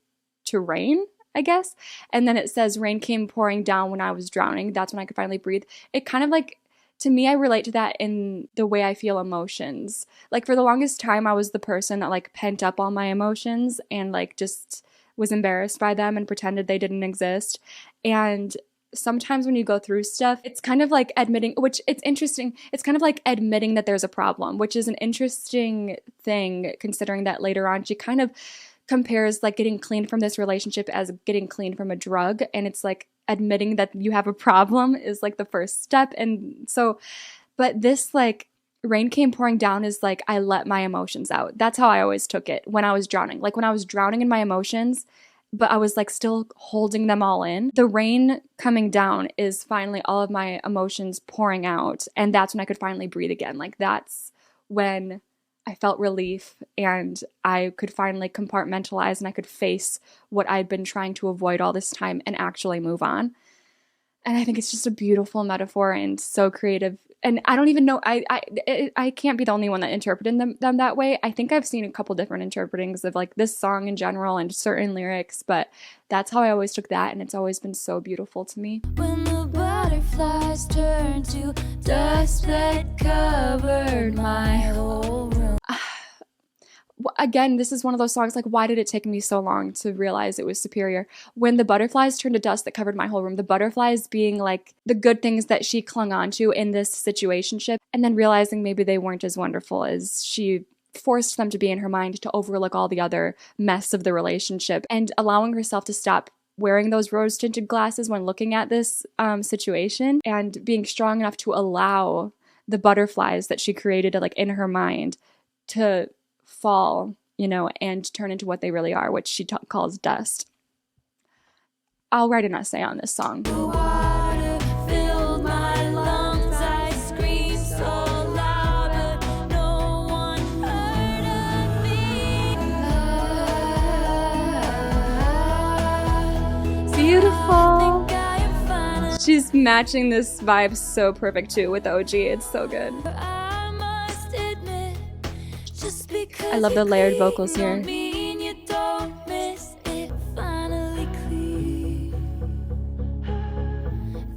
to rain, I guess. And then it says rain came pouring down when I was drowning. That's when I could finally breathe. It kind of like, to me, I relate to that in the way I feel emotions. Like, for the longest time, I was the person that like pent up all my emotions and like just was embarrassed by them and pretended they didn't exist. And sometimes when you go through stuff, it's kind of like admitting, which it's interesting, it's kind of like admitting that there's a problem, which is an interesting thing considering that later on she kind of compares like getting clean from this relationship as getting clean from a drug. And it's like admitting that you have a problem is like the first step. And so, but this like rain came pouring down is like I let my emotions out. That's how I always took it when I was drowning. Like when I was drowning in my emotions, but I was like still holding them all in. The rain coming down is finally all of my emotions pouring out. And that's when I could finally breathe again. Like that's when I felt relief and I could finally compartmentalize and I could face what I'd been trying to avoid all this time and actually move on. And I think it's just a beautiful metaphor and so creative. And I don't even know, I can't be the only one that interpreted them that way. I think I've seen a couple different interpretings of like this song in general and certain lyrics, but that's how I always took that, and it's always been so beautiful to me. When the butterflies turned to dust that covered my whole room. Again, this is one of those songs, like, why did it take me so long to realize it was superior? When the butterflies turned to dust that covered my whole room, the butterflies being like the good things that she clung on to in this situationship, and then realizing maybe they weren't as wonderful as she forced them to be in her mind to overlook all the other mess of the relationship, and allowing herself to stop wearing those rose-tinted glasses when looking at this situation, and being strong enough to allow the butterflies that she created like in her mind to fall, you know, and turn into what they really are, which she calls dust. I'll write an essay on this song. The water filled my lungs. I screamed so loud, but no one heard of me. Beautiful. Think I am finally. She's matching this vibe so perfect too with OG. It's so good. I must admit, just because I love the you layered clean vocals don't here. mean you don't miss it. Finally clean.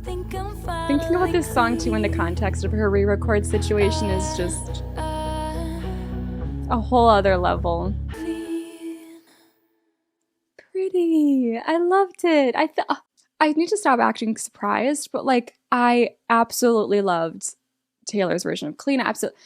Think I'm Thinking about this song too in the finally context of her re-record situation is just clean. a whole other level. Clean. Pretty. I loved it. I need to stop acting surprised, but like I absolutely loved Taylor's version of Clean. Absolutely.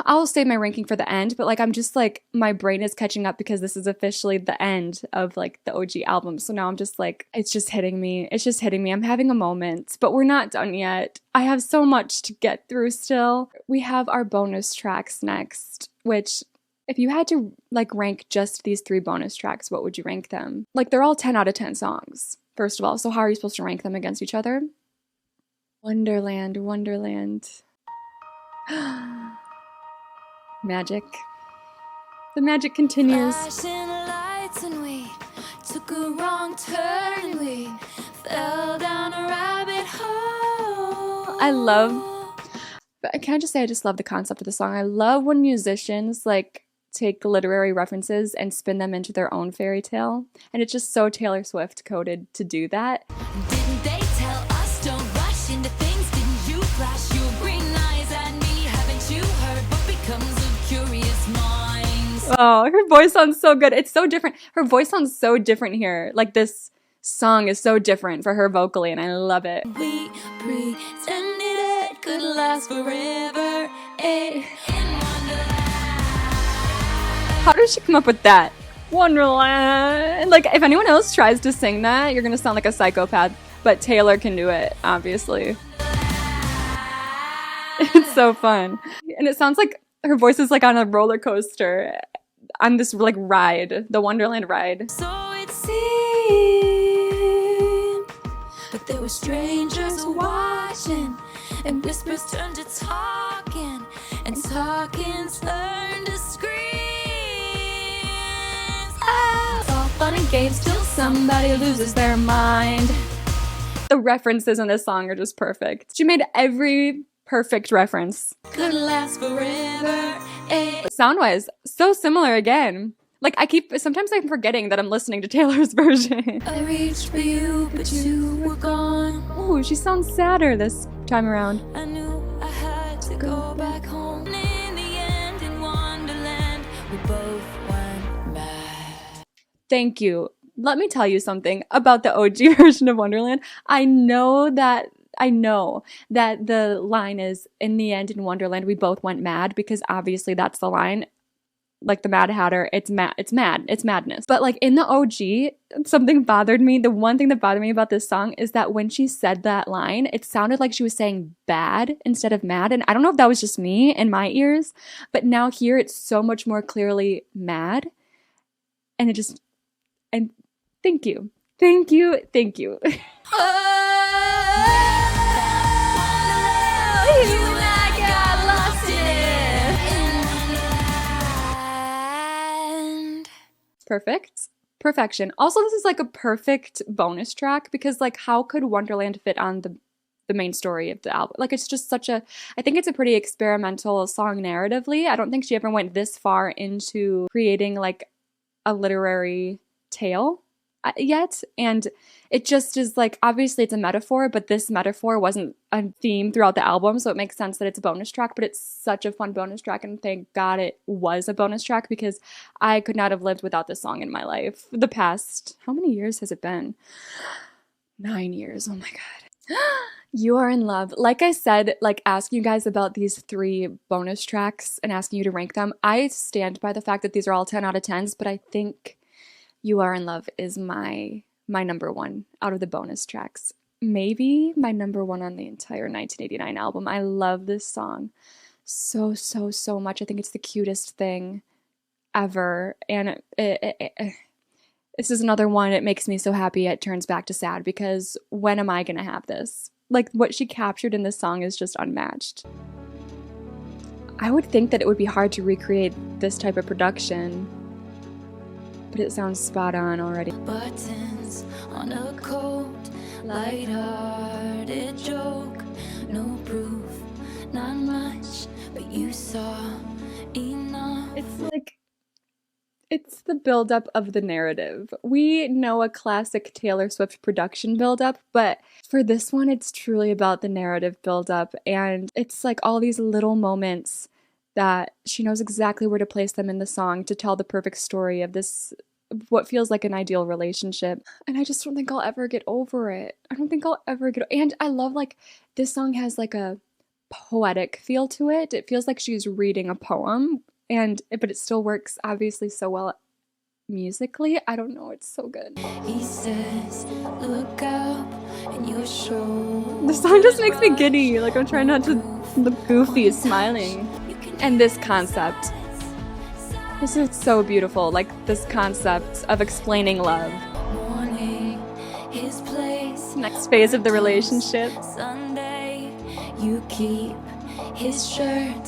I'll save my ranking for the end, but like I'm just like my brain is catching up because this is officially the end of like the OG album. So now I'm just like it's just hitting me. It's just hitting me. I'm having a moment, but we're not done yet. I have so much to get through still. We have our bonus tracks next, which if you had to like rank just these 3 bonus tracks, what would you rank them? Like they're all 10 out of 10 songs, first of all. So how are you supposed to rank them against each other? Wonderland, Wonderland. Magic. The magic continues. Flashing lights and we took a wrong turn and we fell down a rabbit hole. But can I just say I just love the concept of the song. I love when musicians like take literary references and spin them into their own fairy tale. And it's just so Taylor Swift coded to do that. Didn't they tell us don't rush into things? Didn't you flash your green eyes at me? Haven't you heard what becomes of curious minds? Oh, her voice sounds so good. It's so different. Her voice sounds so different here. Like this song is so different for her vocally and I love it. We pretended it could last forever. In Wonderland. How did she come up with that? Wonderland. Like if anyone else tries to sing that, you're gonna sound like a psychopath. But Taylor can do it, obviously. It's so fun. And it sounds like her voice is like on a roller coaster on this like ride, the Wonderland ride. So it seemed, but there were strangers watching, and whispers turned to talking, and talkings turned to screams. Oh, it's all fun and games till somebody loses their mind. The references in this song are just perfect. She made every perfect reference. Could last forever. Sound-wise, so similar again. Like sometimes I'm forgetting that I'm listening to Taylor's version. I reached for you, but you were gone. Ooh, she sounds sadder this time around. I knew I had to go back home. In the end, in Wonderland, we both went mad. Thank you. Let me tell you something about the OG version of Wonderland. I know that the line is, in the end in Wonderland, we both went mad, because obviously that's the line. Like the Mad Hatter, it's madness. But like in the OG, something bothered me. The one thing that bothered me about this song is that when she said that line, it sounded like she was saying bad instead of mad. And I don't know if that was just me in my ears, but now here it's so much more clearly mad. And thank you. Thank you. Thank you. Perfection. Also, this is like a perfect bonus track, because like how could Wonderland fit on the main story of the album? Like it's just I think it's a pretty experimental song narratively. I don't think she ever went this far into creating like a literary tale yet, and it just is like, obviously it's a metaphor, but this metaphor wasn't a theme throughout the album, so it makes sense that it's a bonus track. But it's such a fun bonus track, and thank God it was a bonus track, because I could not have lived without this song in my life. The past, how many years has it been? 9 years. Oh my God. You Are in Love. Like I said, like asking you guys about these 3 bonus tracks and asking you to rank them, I stand by the fact that these are all 10 out of 10s, but I think You Are in Love is my number 1 out of the bonus tracks. Maybe my number 1 on the entire 1989 album. I love this song so, so, so much. I think it's the cutest thing ever. And this is another one. It makes me so happy it turns back to sad, because when am I going to have this? Like what she captured in this song is just unmatched. I would think that it would be hard to recreate this type of production, but it sounds spot on already. Buttons on a coat, light-hearted joke, no proof, not much, but you saw enough. It's the buildup of the narrative. We know a classic Taylor Swift production buildup, but for this one, it's truly about the narrative buildup, and it's like all these little moments that she knows exactly where to place them in the song to tell the perfect story of this, what feels like an ideal relationship. And I just don't think I'll ever get over it. I don't think I'll ever and I love like this song has like a poetic feel to it. It feels like she's reading a poem, but it still works obviously so well musically. I don't know, it's so good. He says, look up and you're sure. The song just makes me giddy. Like I'm trying not to look goofy smiling. And this concept. This is so beautiful. Like this concept of explaining love. Morning, his place. Next phase of the relationship. Sunday, you keep his shirt.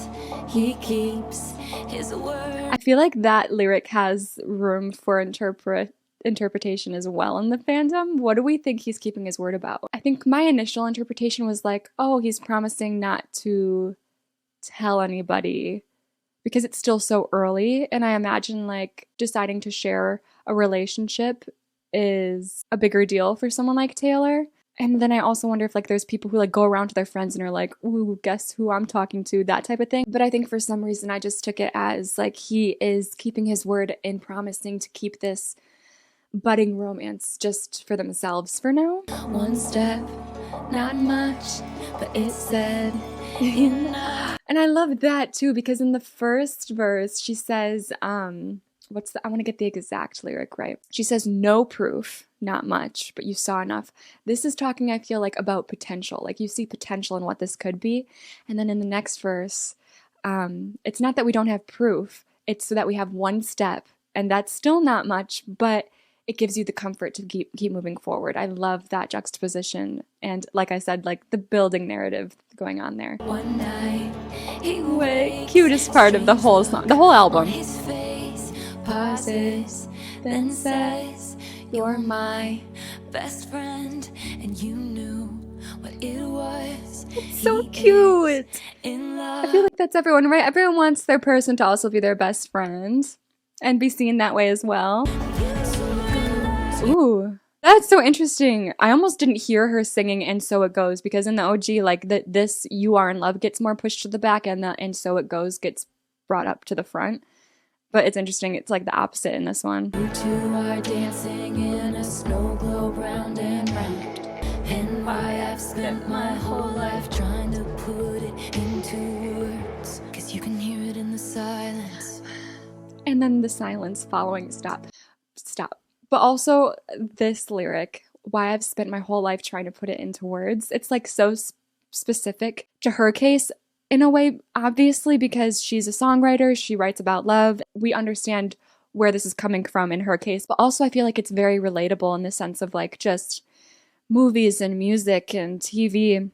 He keeps his word. I feel like that lyric has room for interpretation as well in the fandom. What do we think he's keeping his word about? I think my initial interpretation was like, oh, he's promising not to tell anybody because it's still so early. And I imagine like deciding to share a relationship is a bigger deal for someone like Taylor. And then I also wonder if like there's people who like go around to their friends and are like, ooh, guess who I'm talking to, that type of thing. But I think for some reason I just took it as like he is keeping his word and promising to keep this budding romance just for themselves for now. One step, not much, but it's said enough. And I love that too, because in the first verse she says, I want to get the exact lyric right. She says, no proof, not much, but you saw enough. This is talking, I feel like, about potential. Like you see potential in what this could be. And then in the next verse, it's not that we don't have proof. It's so that we have one step. And that's still not much, but it gives you the comfort to keep moving forward. I love that juxtaposition. And like I said, like the building narrative going on there. One night, he wakes, Cutest part of the whole song, the whole album. his face pauses, then says, you're my best friend, and you knew what it was. So cute. In love. I feel like that's everyone, right? Everyone wants their person to also be their best friend and be seen that way as well. Ooh, that's so interesting. I almost didn't hear her singing "And So It Goes" because in the OG, like this "You Are in Love" gets more pushed to the back, and the "And So It Goes" gets brought up to the front. But it's interesting. It's like the opposite in this one. You two are dancing in a snow globe round and round. And why I've spent my whole life trying to put it into words. 'Cause you can hear it in the silence. And then the silence following stop. But also this lyric, why I've spent my whole life trying to put it into words. It's like so specific to her case in a way, obviously, because she's a songwriter. She writes about love. We understand where this is coming from in her case. But also I feel like it's very relatable in the sense of like just movies and music and TV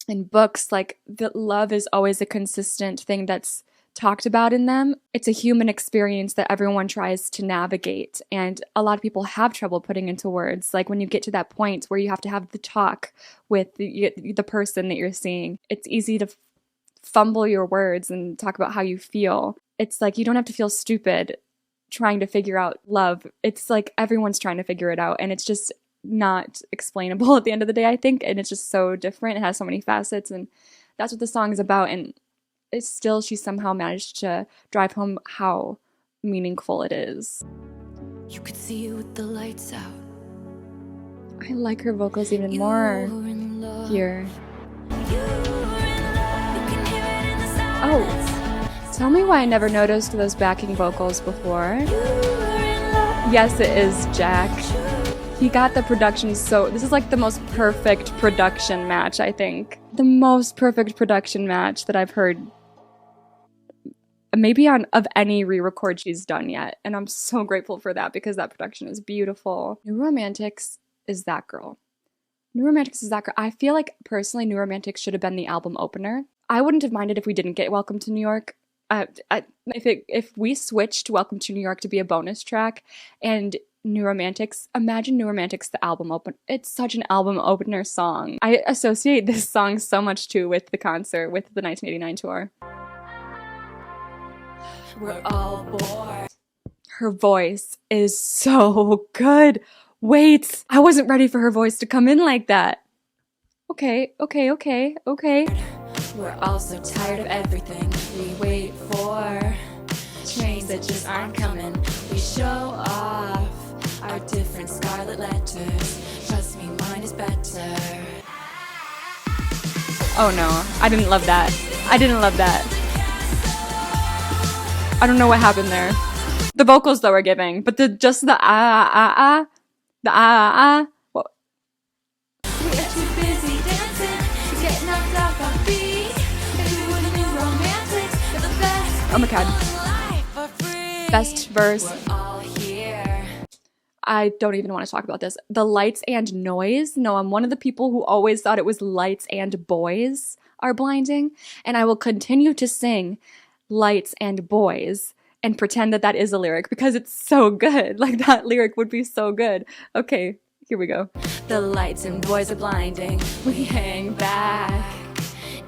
and books. Like that love is always a consistent thing that's talked about in them. It's a human experience that everyone tries to navigate, and a lot of people have trouble putting into words. Like when you get to that point where you have to have the talk with the person that you're seeing, it's easy to fumble your words and talk about how you feel. It's like you don't have to feel stupid trying to figure out love. It's like everyone's trying to figure it out, and it's just not explainable at the end of the day, I think, and it's just so different. It has so many facets, and that's what the song is about. And it's still, she somehow managed to drive home how meaningful it is. You could see it with the lights out. I like her vocals even more You're in love. here. You're in love. You can hear it in the silence. Oh, tell me why I never noticed those backing vocals before. You're in love. Yes, it is Jack. He got the production so... This is like the most perfect production match, I think. The most perfect production match that I've heard maybe of any re-record she's done yet. And I'm so grateful for that because that production is beautiful. New Romantics is that girl. New Romantics is that girl. I feel like personally New Romantics should have been the album opener. I wouldn't have minded if we didn't get Welcome to New York. If we switched Welcome to New York to be a bonus track and New Romantics, imagine New Romantics the album open. It's such an album opener song. I associate this song so much too with the concert, with the 1989 tour. We're all bored. Her voice is so good. Wait, I wasn't ready for her voice to come in like that. Okay. We're all so tired of everything we wait for. Trains that just aren't coming. We show off our different scarlet letters. Trust me, mine is better. Oh no, I didn't love that. I didn't love that. I don't know what happened there. The vocals though are giving, but the the what? We're too busy dancing, getting knocked off our feet. Maybe we're the new romantics, the best. Oh my god. Life for free. Best verse. We're all here. I don't even want to talk about this. The lights and noise. No, I'm one of the people who always thought it was lights and boys are blinding, and I will continue to sing lights and boys and pretend that that is a lyric because it's so good. Like that lyric would be so good. Okay, here we go. The lights and boys are blinding. We hang back.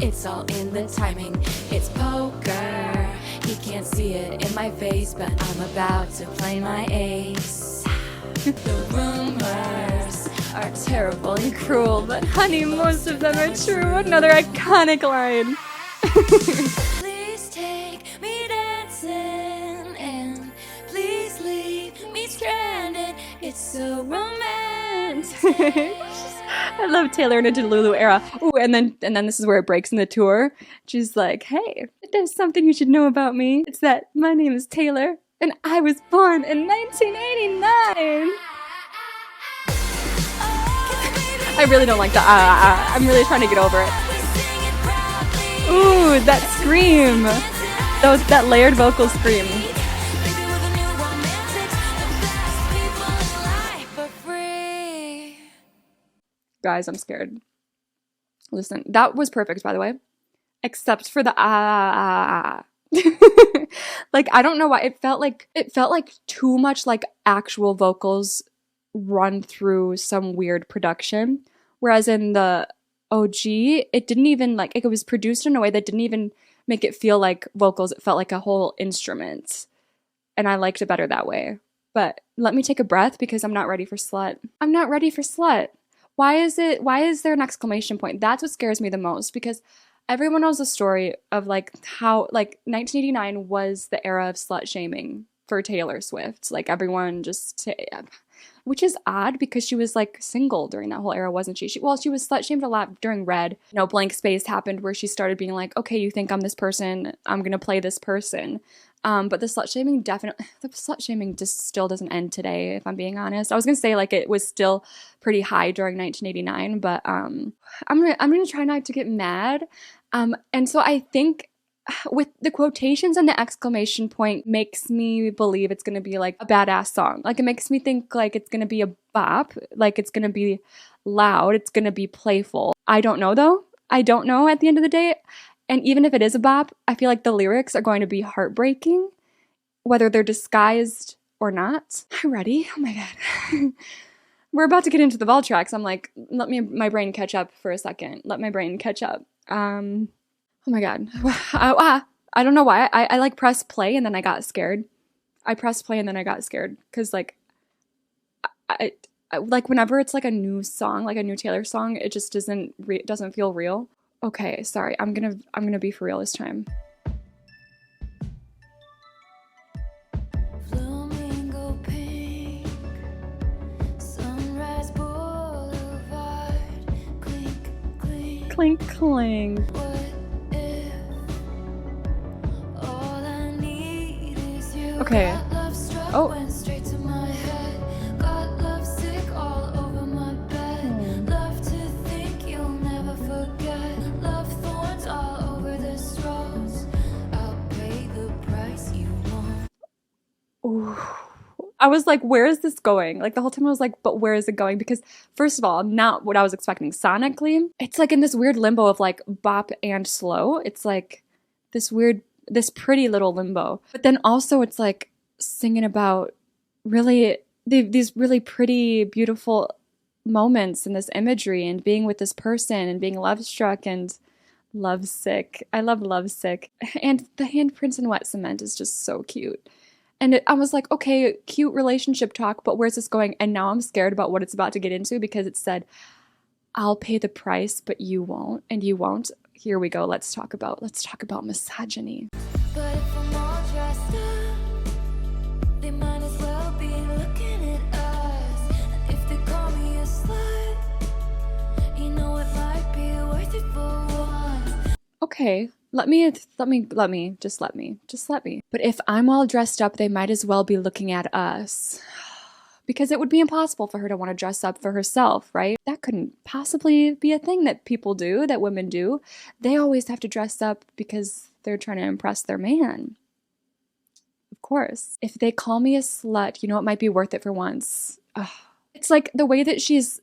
It's all in the timing. It's poker. He can't see it in my face, but I'm about to play my ace. The rumors are terrible and cruel, but honey, most of them are true. Another iconic line. Please take me dancing and please leave me stranded. It's so romantic. I love Taylor in a Delulu era. Ooh, and then this is where it breaks in the tour. She's like, hey, there's something you should know about me. It's that my name is Taylor and I was born in 1989. I really don't like the I'm really trying to get over it. Ooh, that scream. That layered vocal scream. Guys, I'm scared. Listen, that was perfect, by the way. Except for the Like, I don't know why. It felt like too much like actual vocals run through some weird production. Whereas in the OG, it didn't even like, it was produced in a way that didn't even make it feel like vocals. It felt like a whole instrument. And I liked it better that way. But let me take a breath because I'm not ready for SLUT. I'm not ready for SLUT. Why is there an exclamation point? That's what scares me the most because everyone knows the story of like how like 1989 was the era of slut shaming for Taylor Swift. Like everyone just, which is odd because she was like single during that whole era, wasn't she? She was slut shamed a lot during Red. You know, Blank Space happened where she started being like, okay, you think I'm this person, I'm gonna play this person. But the slut shaming just still doesn't end today, if I'm being honest. I was gonna say like it was still pretty high during 1989, but I'm gonna try not to get mad. And so I think with the quotations and the exclamation point makes me believe it's gonna be like a badass song. Like it makes me think like it's gonna be a bop, like it's gonna be loud, it's gonna be playful. I don't know though. I don't know at the end of the day. And even if it is a bop, I feel like the lyrics are going to be heartbreaking, whether they're disguised or not. I'm ready. Oh my god. We're about to get into the ball tracks. I'm like, let my brain catch up for a second. Let my brain catch up. Oh my god. I don't know why. I like press play and then I got scared. I pressed play and then I got scared because like I like whenever it's like a new song, like a new Taylor song, it just doesn't feel real. Okay, sorry. I'm gonna be for real this time. Flamingo pink, Sunrise Boulevard, clink, clink. Clink clink. What if all I need is you? Okay. Got love struck, Oh. went straight to my head. Got love sick all over my bed. Love to think you'll never forget. Love thorns all over this rose. I'll pay the price you want. Ooh. I was like, where is this going? Like the whole time I was like, but where is it going? Because first of all, not what I was expecting sonically. It's like in this weird limbo of like bop and slow. It's like this pretty little limbo. But then also it's like singing about really these really pretty, beautiful moments and this imagery and being with this person and being love struck and lovesick. I love lovesick. And the handprints in wet cement is just so cute. And I was like, okay, cute relationship talk, but where's this going? And now I'm scared about what it's about to get into because it said, I'll pay the price, but you won't, and you won't. Here we go. Let's talk about misogyny. But if I'm all dressed up, they might as well be looking at us. And if they call me a slut, you know it might be worth it for one. okay, let me. But if I'm all dressed up, they might as well be looking at us. Because it would be impossible for her to want to dress up for herself, right? That couldn't possibly be a thing that people do, that women do. They always have to dress up because they're trying to impress their man. Of course. If they call me a slut, you know, it might be worth it for once. Ugh. It's like the way that she's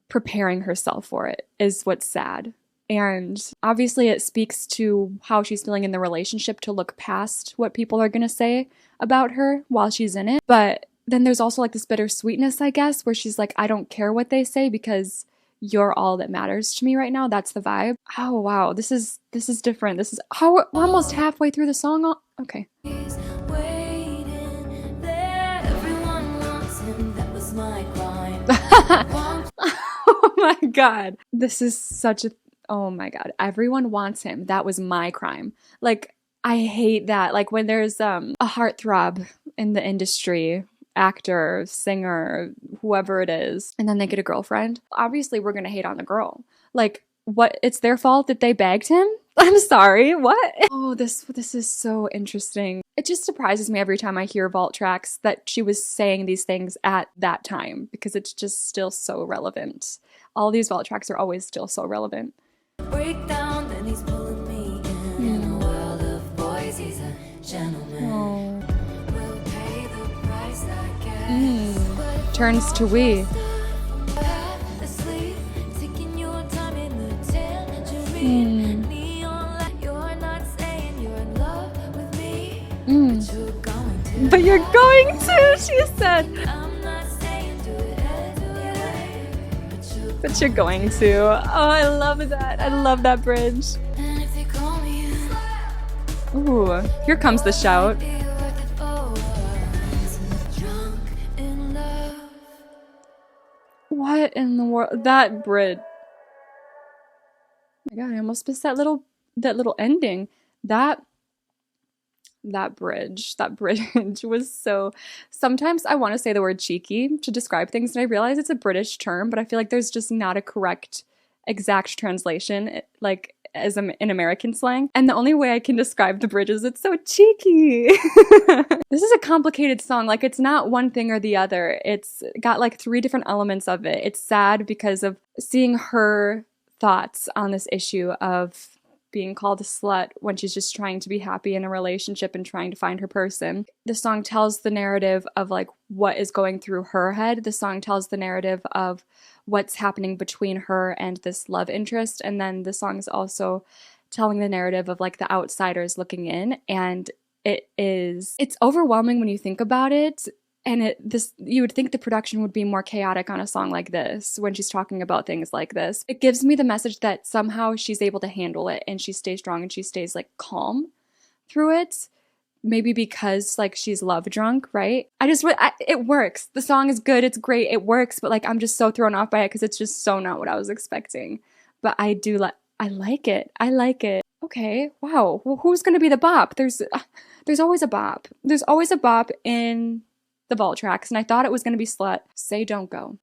preparing herself for it is what's sad. And obviously it speaks to how she's feeling in the relationship to look past what people are going to say about her while she's in it. But then there's also like this bittersweetness, I guess, where she's like, I don't care what they say because you're all that matters to me right now. That's the vibe. Oh, wow. This is different. This is how we're almost halfway through the song. Okay. He's waiting there. Everyone wants him. That was my crime. Oh my God. This is such a, oh my God. Everyone wants him. That was my crime. Like, I hate that. Like when there's a heartthrob in the industry, actor, singer, whoever it is, and then they get a girlfriend, obviously we're gonna hate on the girl. Like, what? It's their fault that they begged him? I'm sorry, what? Oh, this is so interesting. It just surprises me every time I hear Vault tracks that she was saying these things at that time, because it's just still so relevant. All these Vault tracks are always still so relevant. Break down, then he's pulling me in a world of boys. He's a gentleman. Oh. We'll pay the price, I guess. Turns to we. Asleep, taking your time in the tangerine. Neon light, you're not saying you're in love with me, but you're going to. But you're going to, she said. I'm not saying do it anyway, But you're going to. Oh, I love that. I love that bridge. and if they call me a slut, Ooh, here comes the shout. be worth it for once. Drunk in love. What in the world? That bridge. Oh my God, I almost missed that little ending. That bridge was so. Sometimes I want to say the word cheeky to describe things, and I realize it's a British term, but I feel like there's just not a correct, exact translation, like as in American slang. And the only way I can describe the bridge is it's so cheeky. This is a complicated song. Like, it's not one thing or the other. It's got like 3 different elements of it. It's sad because of seeing her thoughts on this issue of being called a slut when she's just trying to be happy in a relationship and trying to find her person. The song tells the narrative of like what is going through her head. The song tells the narrative of what's happening between her and this love interest. And then the song is also telling the narrative of like the outsiders looking in. And it's overwhelming when you think about it. And you would think the production would be more chaotic on a song like this when she's talking about things like this. It gives me the message that somehow she's able to handle it and she stays strong and she stays like calm through it. Maybe because like she's love drunk, right? It works. The song is good. It's great. It works. But like, I'm just so thrown off by it because it's just so not what I was expecting. But I like it. I like it. Okay. Wow. Well, who's going to be the bop? There's always a bop. There's always a bop in the Vault tracks, and I thought it was going to be Slut. Say Don't Go.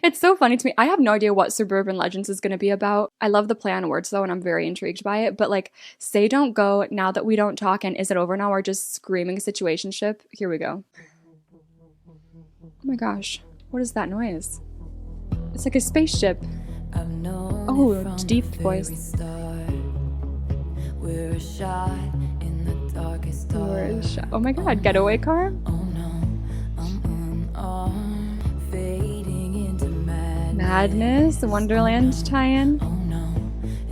It's so funny to me. I have no idea what Suburban Legends is going to be about. I love the play on words though, and I'm very intrigued by it. But like, Say Don't Go, Now That We Don't Talk, and Is It Over Now are just screaming situationship. Here we go. Oh my gosh. What is that noise? It's like a spaceship. Oh, deep voice. We're a shot in the darkest dark. Oh my God, Getaway Car? Fading into Madness, Wonderland tie-in. Oh no,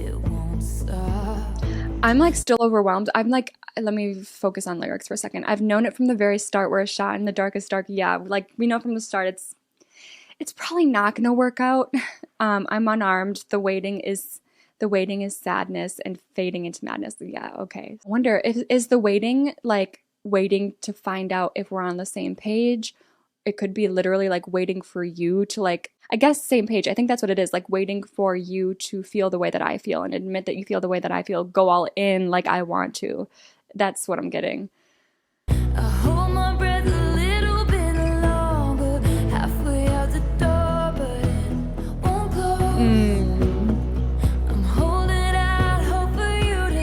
it won't stop. I'm like still overwhelmed. I'm like, let me focus on lyrics for a second. I've known it from the very start. We're a shot in the darkest dark. Yeah, like we know from the start it's probably not gonna work out. I'm unarmed. The waiting is sadness and fading into madness. Yeah, okay. I wonder, is the waiting like waiting to find out if we're on the same page? It could be literally like waiting for you to like, I guess same page. I think that's what it is. Like waiting for you to feel the way that I feel and admit that you feel the way that I feel. Go all in like I want to. That's what I'm getting. I hold my breath a little bit longer, halfway out the door, but it won't close. I'm holding out hope for you to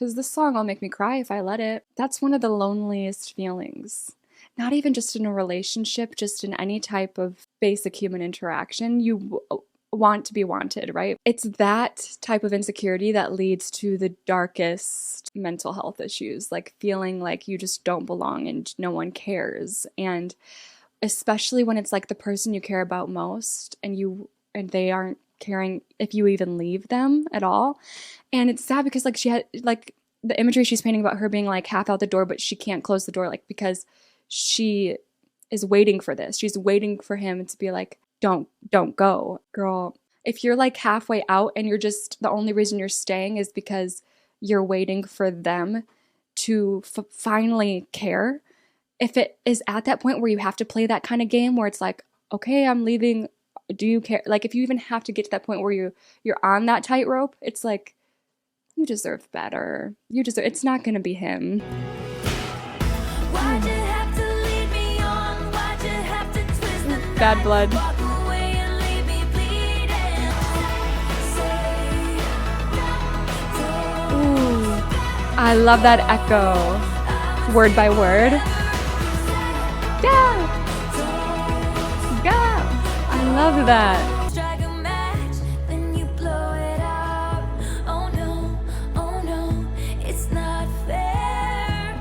because this song will make me cry if I let it. That's one of the loneliest feelings. Not even just in a relationship, just in any type of basic human interaction. You want to be wanted, right? It's that type of insecurity that leads to the darkest mental health issues, like feeling like you just don't belong and no one cares. And especially when it's like the person you care about most and they aren't caring if you even leave them at all. And it's sad because like she had like the imagery she's painting about her being like half out the door, but she can't close the door, like because she is waiting for this. She's waiting for him to be like, don't go, girl. If you're like halfway out and you're just, the only reason you're staying is because you're waiting for them to finally care. If it is at that point where you have to play that kind of game where it's like, okay, I'm leaving. Do you care? Like if you even have to get to that point where you're on that tightrope, it's like, you deserve better. It's not going to be him. Why'd you have to lead me on? Why'd you have to twist the knife? Bad blood. Walk away and leave me bleeding. Ooh, I love that echo, word by word. Go! Go! I love that. Strike a match, then you blow it out. Oh no, it's not fair.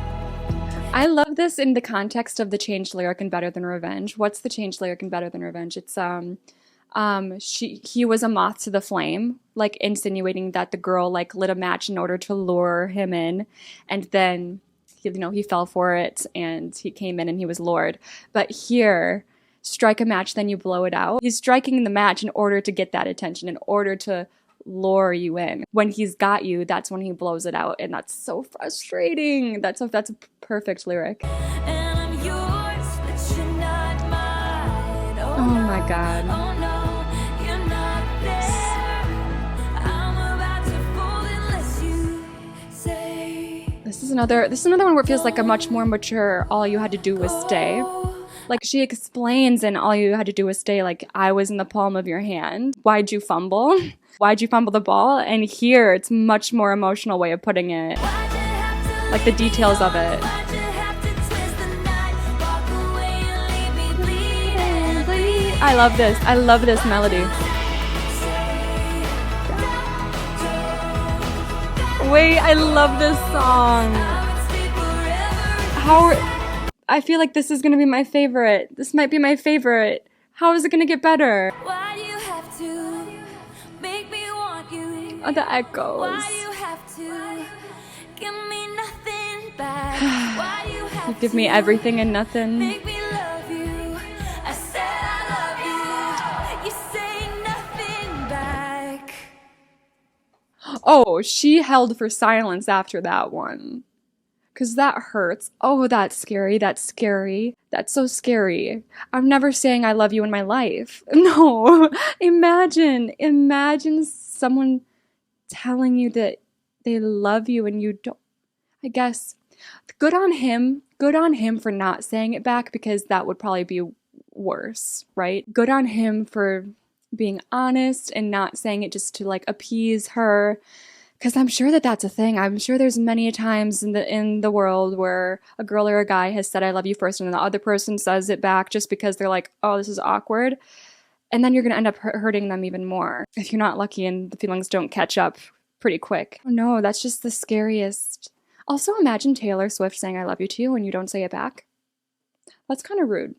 I love this in the context of the changed lyric in Better Than Revenge. What's the changed lyric in Better Than Revenge? It's he was a moth to the flame, like insinuating that the girl like lit a match in order to lure him in, and then he fell for it and he came in and he was lured. But here, strike a match, then you blow it out. He's striking the match in order to get that attention, in order to lure you in. When he's got you, that's when he blows it out, and that's so frustrating. That's a perfect lyric. And I'm yours, but you're not mine. Oh my god. Oh no, you're not there. I'm about to fold unless you say. This is another one where it feels like a much more mature all you had to do was stay. Like she explains and all you had to do was stay, like I was in the palm of your hand. Why'd you fumble? Why'd you fumble the ball? And here it's much more emotional way of putting it. Like the details of it. I love this. I love this melody. Wait, I love this song. I feel like this is gonna be my favorite. This might be my favorite. How is it gonna get better? Why do you have to make me want you? Oh, the echoes. Why do you have to give me nothing back? Why do you have You give me everything and to nothing. make me love you? I said I love you. You say nothing back. Oh, she held for silence after that one. Because that hurts. Oh, that's scary. That's scary. That's so scary. I'm never saying I love you in my life. No. Imagine someone telling you that they love you and you don't. I guess good on him. Good on him for not saying it back, because that would probably be worse, right? Good on him for being honest and not saying it just to like appease her. Because I'm sure that that's a thing. I'm sure there's many times in the world where a girl or a guy has said I love you first and then the other person says it back just because they're like, oh, this is awkward. And then you're going to end up hurting them even more if you're not lucky and the feelings don't catch up pretty quick. Oh, no, that's just the scariest. Also, imagine Taylor Swift saying I love you to you and you don't say it back. That's kind of rude.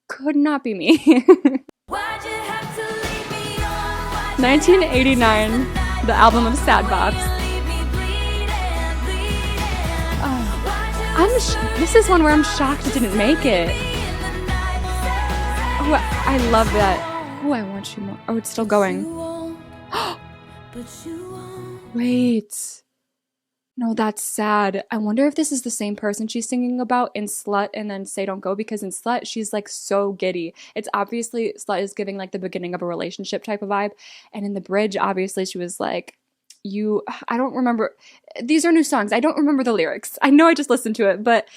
Could not be me. Why'd you have to leave me on? 1989. The album of Sad Bops. This is one where I'm shocked it didn't make it. Oh, I love that. Oh, I want you more. Oh, it's still going. Wait. No, that's sad. I wonder if this is the same person she's singing about in SLUT and then Say Don't Go, because in SLUT, she's like so giddy. It's obviously, SLUT is giving like the beginning of a relationship type of vibe. And in the bridge, obviously, she was like, I don't remember. These are new songs. I don't remember the lyrics. I know I just listened to it, but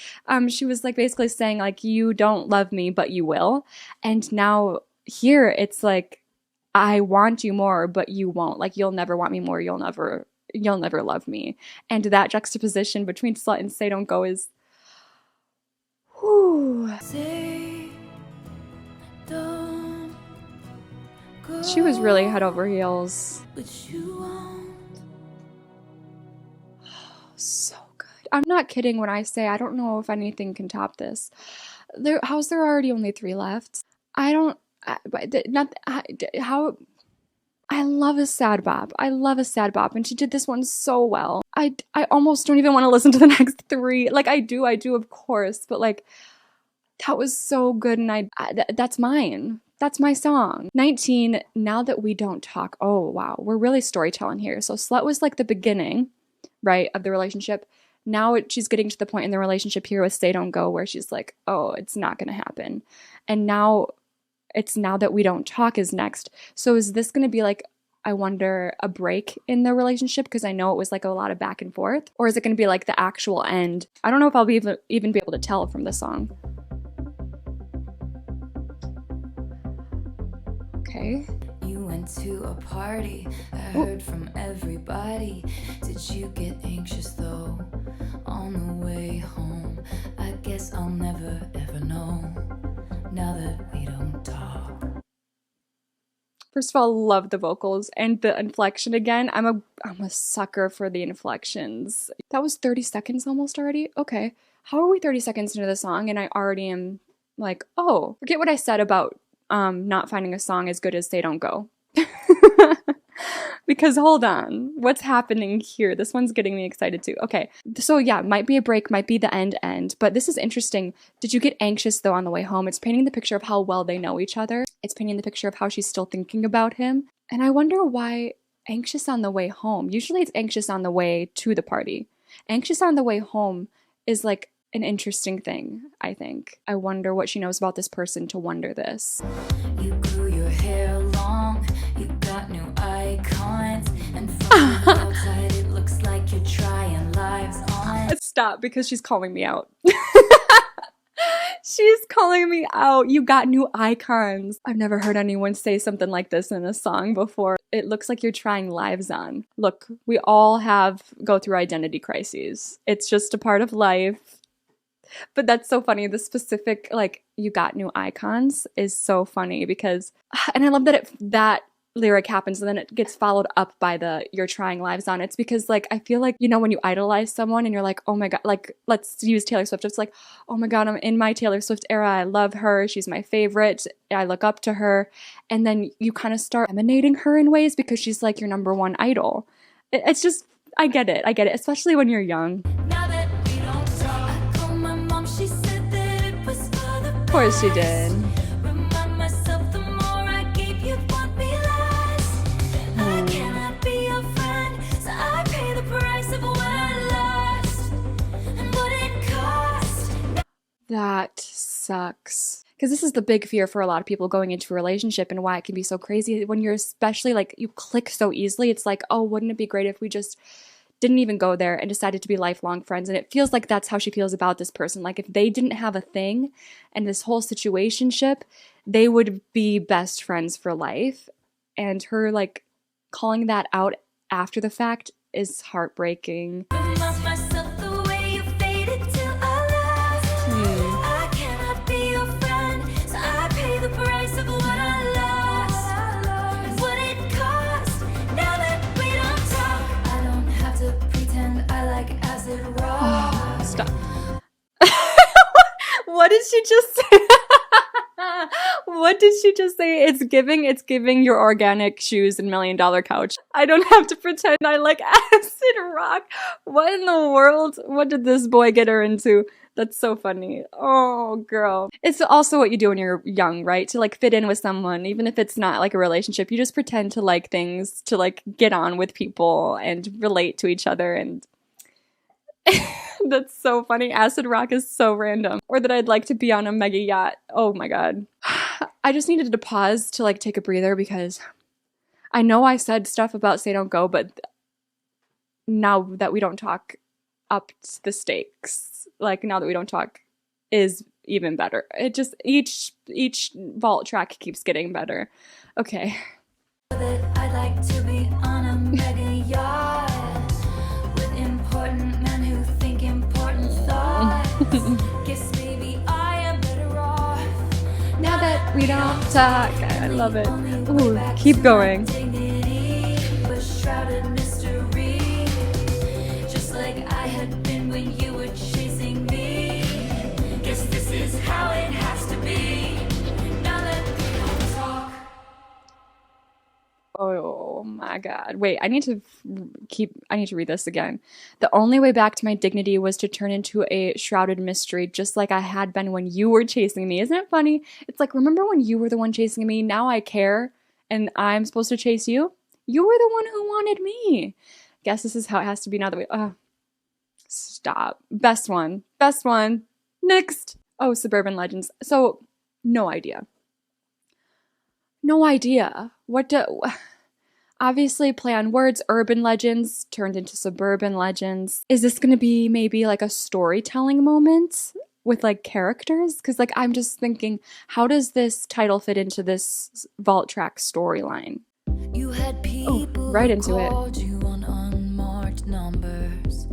she was like basically saying like, you don't love me, but you will. And now here it's like, I want you more, but you won't. Like, you'll never want me more. You'll never You'll Never Love Me. And that juxtaposition between Slut and Say Don't Go is, whew. Say don't go, She was really head over heels. but you won't. So good. I'm not kidding when I say I don't know if anything can top this. How's there already only 3 left? I don't, how, I love a sad bop. I love a sad bop, and she did this one so well. I almost don't even want to listen to the next 3. Like, I do, of course, but like, that was so good, and that's mine. That's my song. 19, Now That We Don't Talk. Oh, wow. We're really storytelling here. So Slut was like the beginning, right, of the relationship. Now she's getting to the point in the relationship here with Say Don't Go where she's like, oh, it's not going to happen. And now it's Now That We Don't Talk is next. So is this going to be like, I wonder, a break in the relationship? Because I know it was like a lot of back and forth. Or is it going to be like the actual end? I don't know if I'll even be able to tell from the song. Okay. You went to a party, I heard from everybody. Did you get anxious though? On the way home, I guess I'll never ever know. Now that we don't talk. First of all, love the vocals and the inflection again. I'm a sucker for the inflections. That was 30 seconds almost already? Okay. How are we 30 seconds into the song and I already am like, oh, forget what I said about not finding a song as good as Say Don't Go. Because hold on, what's happening here? This one's getting me excited too. Okay, so yeah, might be a break, might be the end, but this is interesting. Did you get anxious though on the way home? It's painting the picture of how well they know each other. It's painting the picture of how she's still thinking about him. And I wonder why anxious on the way home. Usually it's anxious on the way to the party. Anxious on the way home is like an interesting thing, I think. I wonder what she knows about this person to wonder this. You grew your hair long, you got new icons, and from the outside it looks like you're trying lives on. Stop, because she's calling me out. She's calling me out. You got new icons. I've never heard anyone say something like this in a song before. It looks like you're trying lives on. Look, we all go through identity crises. It's just a part of life. But that's so funny. The specific, like, you got new icons is so funny because, and I love that that lyric happens and then it gets followed up by the you're trying lives on. It's because, like, I feel like, you know, when you idolize someone and you're like, oh my God, like, let's use Taylor Swift. It's like, oh my God, I'm in my Taylor Swift era. I love her. She's my favorite. I look up to her. And then you kind of start emanating her in ways because she's like your number one idol. It's just, I get it, especially when you're young. Of course she did. Remind myself the more I gave you want me less. I cannot be your friend, so I pay the price of what I lost and what it cost. That sucks. Because this is the big fear for a lot of people going into a relationship and why it can be so crazy when you're especially like you click so easily. It's like, oh, wouldn't it be great if we just didn't even go there and decided to be lifelong friends. And it feels like that's how she feels about this person. Like if they didn't have a thing and this whole situationship, they would be best friends for life. And her like calling that out after the fact is heartbreaking. Remind myself the way you faded till I lost. I cannot be your friend, so I pay the price of what I lost and what it cost. Now that we don't talk, I don't have to pretend I like acid raw. Stop. What did she just say? What did she just say? It's giving your organic shoes and $1 million couch. I don't have to pretend I like acid rock. What in the world? What did this boy get her into? That's so funny. Oh, girl. It's also what you do when you're young, right? To like fit in with someone, even if it's not like a relationship. You just pretend to like things, to like get on with people and relate to each other. And that's so funny. Acid rock is so random. Or that I'd like to be on a mega yacht. Oh my God. I just needed to pause to like take a breather because I know I said stuff about Say Don't Go, but now that we don't talk, upped the stakes. Like Now That We Don't Talk is even better. It just each vault track keeps getting better. Okay. I'd like to be on a mega yacht. Guess maybe I am better off. Now that we don't talk. I love it. Ooh, keep going. Was shrouded mystery, just like I had been when you were chasing me. Guess this is how it has to be. Now that we don't talk. Oh my God. Wait, I need to read this again. The only way back to my dignity was to turn into a shrouded mystery, just like I had been when you were chasing me. Isn't it funny? It's like, remember when you were the one chasing me? Now I care and I'm supposed to chase you? You were the one who wanted me. Guess this is how it has to be now that we, stop. Best one. Best one. Next. Oh, Suburban Legends. So, no idea. No idea. Obviously, play on words, urban legends turned into suburban legends. Is this going to be maybe like a storytelling moment with like characters? Because like I'm just thinking, how does this title fit into this vault track storyline? You had people right who into it. called you on unmarked numbers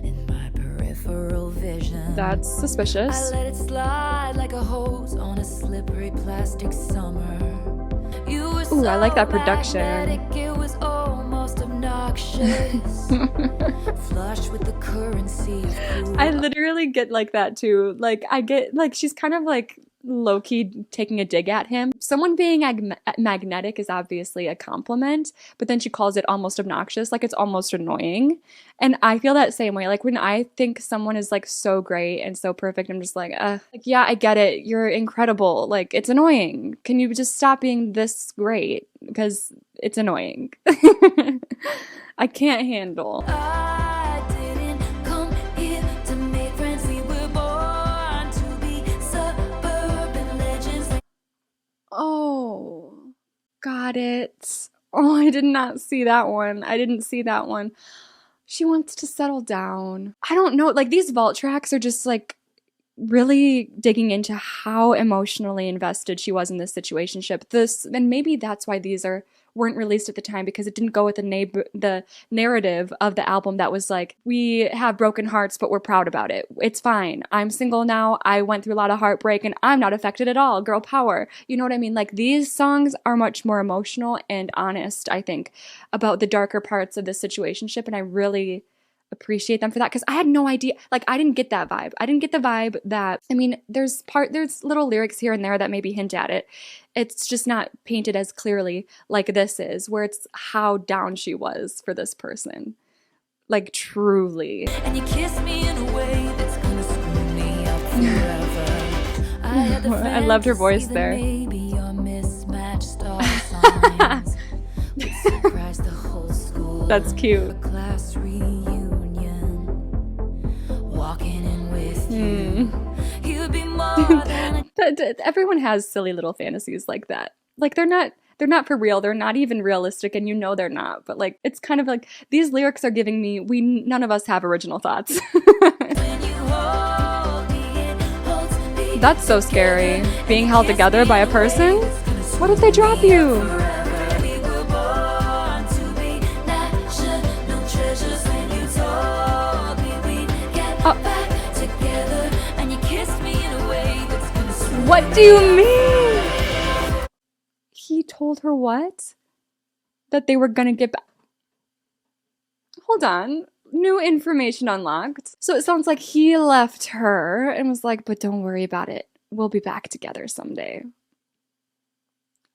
in my peripheral vision. That's I suspicious. let it slide like a hose on a slippery plastic summer. You were Ooh, I like so that production. magnetic, it was almost obnoxious. Flush with the currency of cool. I literally get like that too. Like I get like she's kind of like low-key taking a dig at him. Someone being magnetic is obviously a compliment, but then she calls it almost obnoxious, like it's almost annoying. And I feel that same way. Like when I think someone is like so great and so perfect, I'm just like yeah, I get it. You're incredible. Like it's annoying. Can you just stop being this great? Because it's annoying. I can't handle. I didn't come here to make friends. We were born to be suburban legends. Oh, got it. Oh, I did not see that one. I didn't see that one. She wants to settle down. I don't know. Like these vault tracks are just like really digging into how emotionally invested she was in this situationship. And maybe that's why these weren't released at the time, because it didn't go with the narrative of the album that was like, we have broken hearts, but we're proud about it. It's fine. I'm single now. I went through a lot of heartbreak and I'm not affected at all. Girl power. You know what I mean? Like these songs are much more emotional and honest, I think, about the darker parts of this situationship. And I really appreciate them for that, because I had no idea. Like I didn't get that vibe. I didn't get the vibe that, I mean, there's little lyrics here and there that maybe hint at it. It's just not painted as clearly like this is, where it's how down she was for this person. Like truly. And you kiss me in a way that's gonna screw me up forever. I had the I loved her voice fantasy that there. maybe your mismatched star signs would surprise the whole school. That's cute. A class reunion, walking in with you. You'd be more than a Everyone has silly little fantasies like that. Like they're not for real. They're not even realistic, and you know they're not. But like it's kind of like these lyrics are giving me none of us have original thoughts. when you hold me, it holds me That's so scary. Being held together by a person? What if they drop you? forever. We were born to be national treasures. When you told me we'd get back together, and you kissed me in a way that's gonna screw What do you mean? He told her what? That they were gonna get back. Hold on. New information unlocked. So it sounds like he left her and was like, but don't worry about it. We'll be back together someday.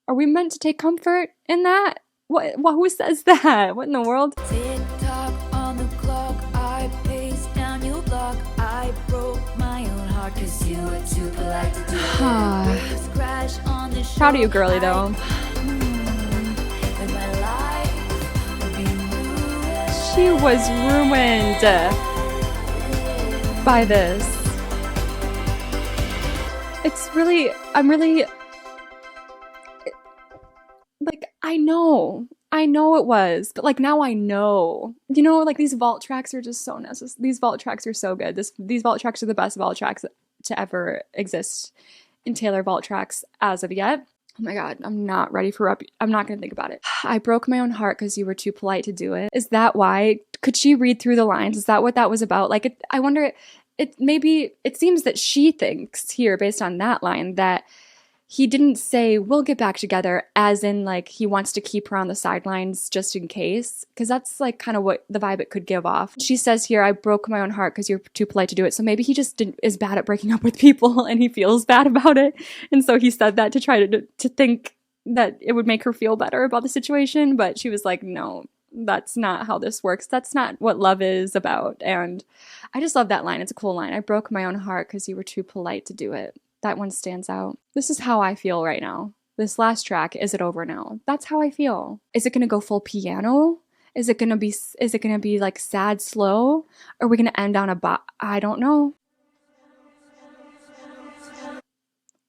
Are we meant to take comfort in that? Who says that? What in the world? Tick tock on the clock, I paced down your block. I broke my own heart 'cause you were too polite to do it. Waves crash on the shore. Proud of you, girly, though. And my life would be ruined. She was ruined by this. I'm really, like, I know it was, but like now I know, you know, like these vault tracks are just so necessary. These vault tracks are so good. These vault tracks are the best vault tracks to ever exist in Taylor vault tracks as of yet. Oh my God, I'm not ready for I'm not going to think about it. I broke my own heart because you were too polite to do it. Is that why? Could she read through the lines? Is that what that was about? Like, I wonder, it seems that she thinks here, based on that line, that he didn't say we'll get back together as in like he wants to keep her on the sidelines just in case, because that's like kind of what the vibe it could give off. She says here, I broke my own heart because you're too polite to do it. So maybe he just is bad at breaking up with people and he feels bad about it, and so he said that to try to think that it would make her feel better about the situation. But she was like, no, that's not how this works. That's not what love is about. And I just love that line. It's a cool line. I broke my own heart because you were too polite to do it. That one stands out. This is how I feel right now. This last track, Is It Over Now? That's how I feel. Is it gonna go full piano? Is it gonna be like sad, slow? Are we gonna end on a I don't know.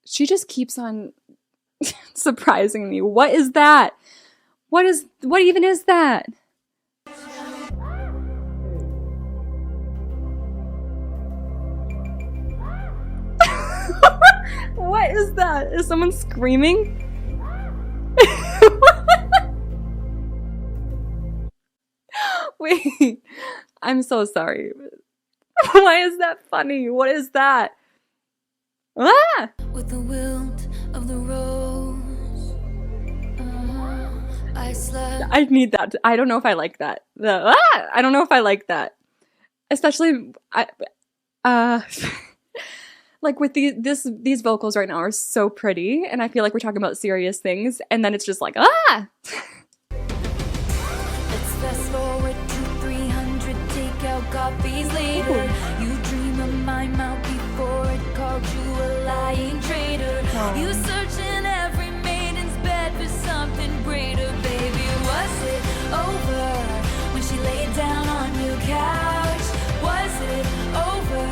She just keeps on surprising me. What is that? What even is that? What is that? Is someone screaming? Wait, I'm so sorry. Why is that funny? What is that? Ah! With the wilt of the rose, I slept. I need that. I don't know if I like that. I don't know if I like that. Especially, like with these vocals right now are so pretty, and I feel like we're talking about serious things, and then it's just like, ah! Let's fast forward to 300 takeout coffees later. You dream of my mouth before it called you a lying traitor. You search in every maiden's bed for something greater, baby. Was it over when she laid down on your couch? Was it over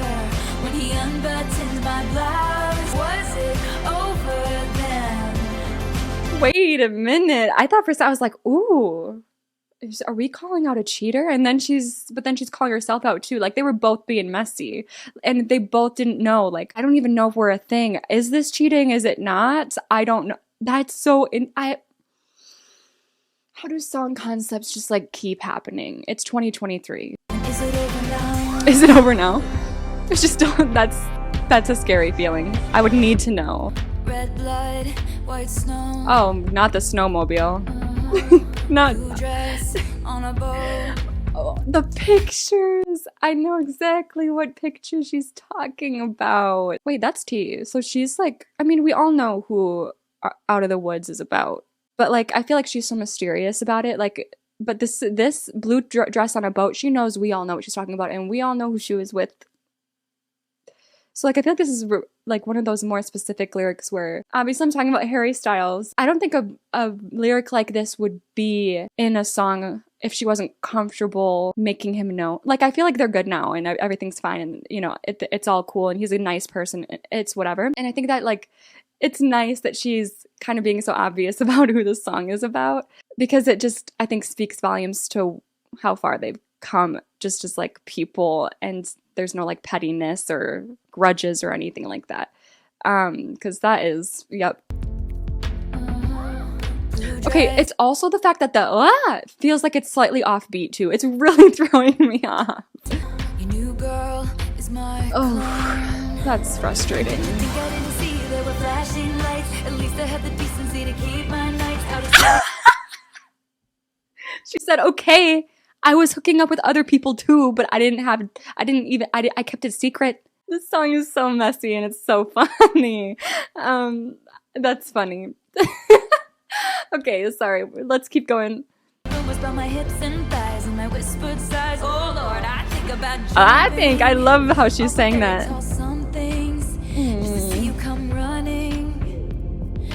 when he unbuttoned my blouse? Was it over then? Wait a minute. I thought for a second, I was like, ooh, are we calling out a cheater? And then she's calling herself out too. Like, they were both being messy and they both didn't know. Like, I don't even know if we're a thing. Is this cheating? Is it not? I don't know. That's so how do song concepts just like keep happening? It's 2023. Is it over now? Is it over now? It's just, that's a scary feeling. I would need to know. Red blood, white snow. Oh, not the snowmobile. Not Blue dress on a boat. oh, the pictures. I know exactly what picture she's talking about. Wait, that's T. So she's like, I mean, we all know who Out of the Woods is about, but like, I feel like she's so mysterious about it. Like, but this blue dress on a boat, she knows we all know what she's talking about, and we all know who she was with. So like, I feel like this is like one of those more specific lyrics where obviously I'm talking about Harry Styles. I don't think a lyric like this would be in a song if she wasn't comfortable making him know. Like, I feel like they're good now and everything's fine, and you know, it's all cool and he's a nice person. It's whatever. And I think that like, it's nice that she's kind of being so obvious about who the song is about, because it just, I think, speaks volumes to how far they've come just as like people, and there's no like pettiness or grudges or anything like that. Because that is, yep. Okay, it's also the fact that the feels like it's slightly offbeat too. It's really throwing me off. Your new girl is my Oh, that's frustrating. think I didn't see there were flashing lights. At least I had the decency to keep my nights out of sight. She said, okay, I was hooking up with other people too, but I kept it secret. This song is so messy and it's so funny. That's funny. Okay, sorry. Let's keep going. Rumors about my hips and thighs and my whispered sighs. Oh Lord, I think about I love how she's saying that. Some things just to see you come running.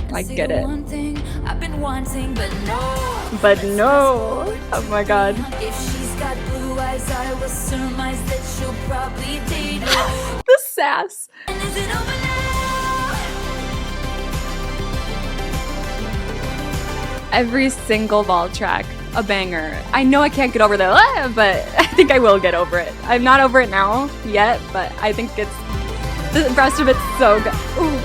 And I say get the it. One thing I've been wanting, but no. But no. Oh my god. If she's got blue eyes, I will surmise that she'll probably date her. The sass. And is it over now? Every single ball track, a banger. I know I can't get over the but I think I will get over it. I'm not over it now yet, but I think the rest of it's so good. Ooh.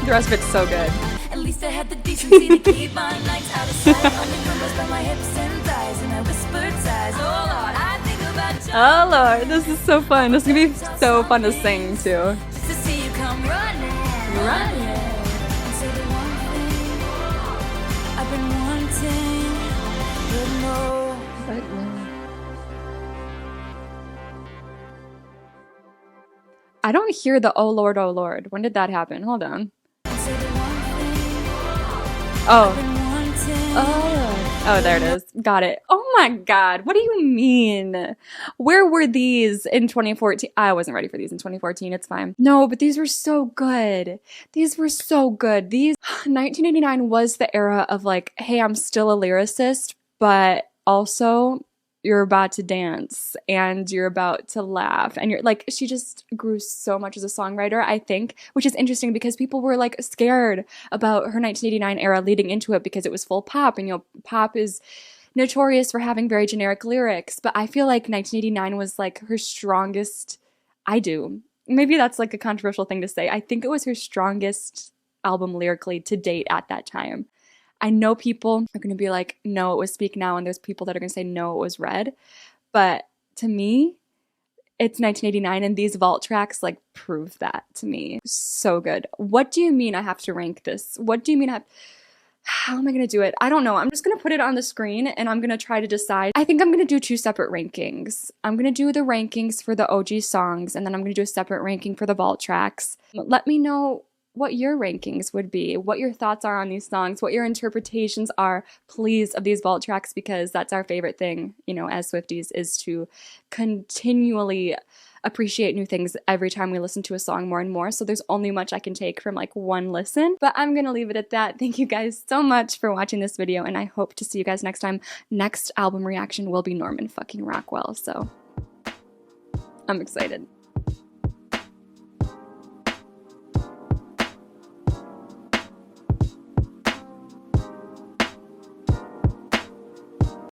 The rest of it's so good. At least I had the decency to keep my nights out of sight. Only rumors about my hips and thighs and my whispered sighs. Oh Lord, I think about Oh Lord, this is so fun. This is gonna be so fun to sing too. Just to see you come running. Say the one thing I've been wanting, but no. I don't hear the oh Lord, oh Lord. When did that happen? Hold on. Say the one thing Oh. I've been wanting. Oh, there it is. Got it. Oh my God. What do you mean? Where were these in 2014? I wasn't ready for these in 2014. It's fine. No, but these were so good. These were so good. 1989 was the era of like, hey, I'm still a lyricist, but also you're about to dance and you're about to laugh. And you're like, she just grew so much as a songwriter, I think, which is interesting because people were like scared about her 1989 era leading into it because it was full pop. And, you know, pop is notorious for having very generic lyrics. But I feel like 1989 was like her strongest. I do. Maybe that's like a controversial thing to say. I think it was her strongest album lyrically to date at that time. I know people are going to be like, no, it was Speak Now, and there's people that are going to say, no, it was Red. But to me, it's 1989, and these vault tracks, like, prove that to me. So good. What do you mean I have to rank this? What do you mean how am I going to do it? I don't know. I'm just going to put it on the screen, and I'm going to try to decide. I think I'm going to do 2 separate rankings. I'm going to do the rankings for the OG songs, and then I'm going to do a separate ranking for the vault tracks. Let me know what your rankings would be, what your thoughts are on these songs, what your interpretations are, please, of these vault tracks, because that's our favorite thing, you know, as Swifties, is to continually appreciate new things every time we listen to a song more and more. So there's only much I can take from like one listen, but I'm gonna leave it at that. Thank you guys so much for watching this video, and I hope to see you guys next time. Next album reaction will be Norman fucking Rockwell, so I'm excited.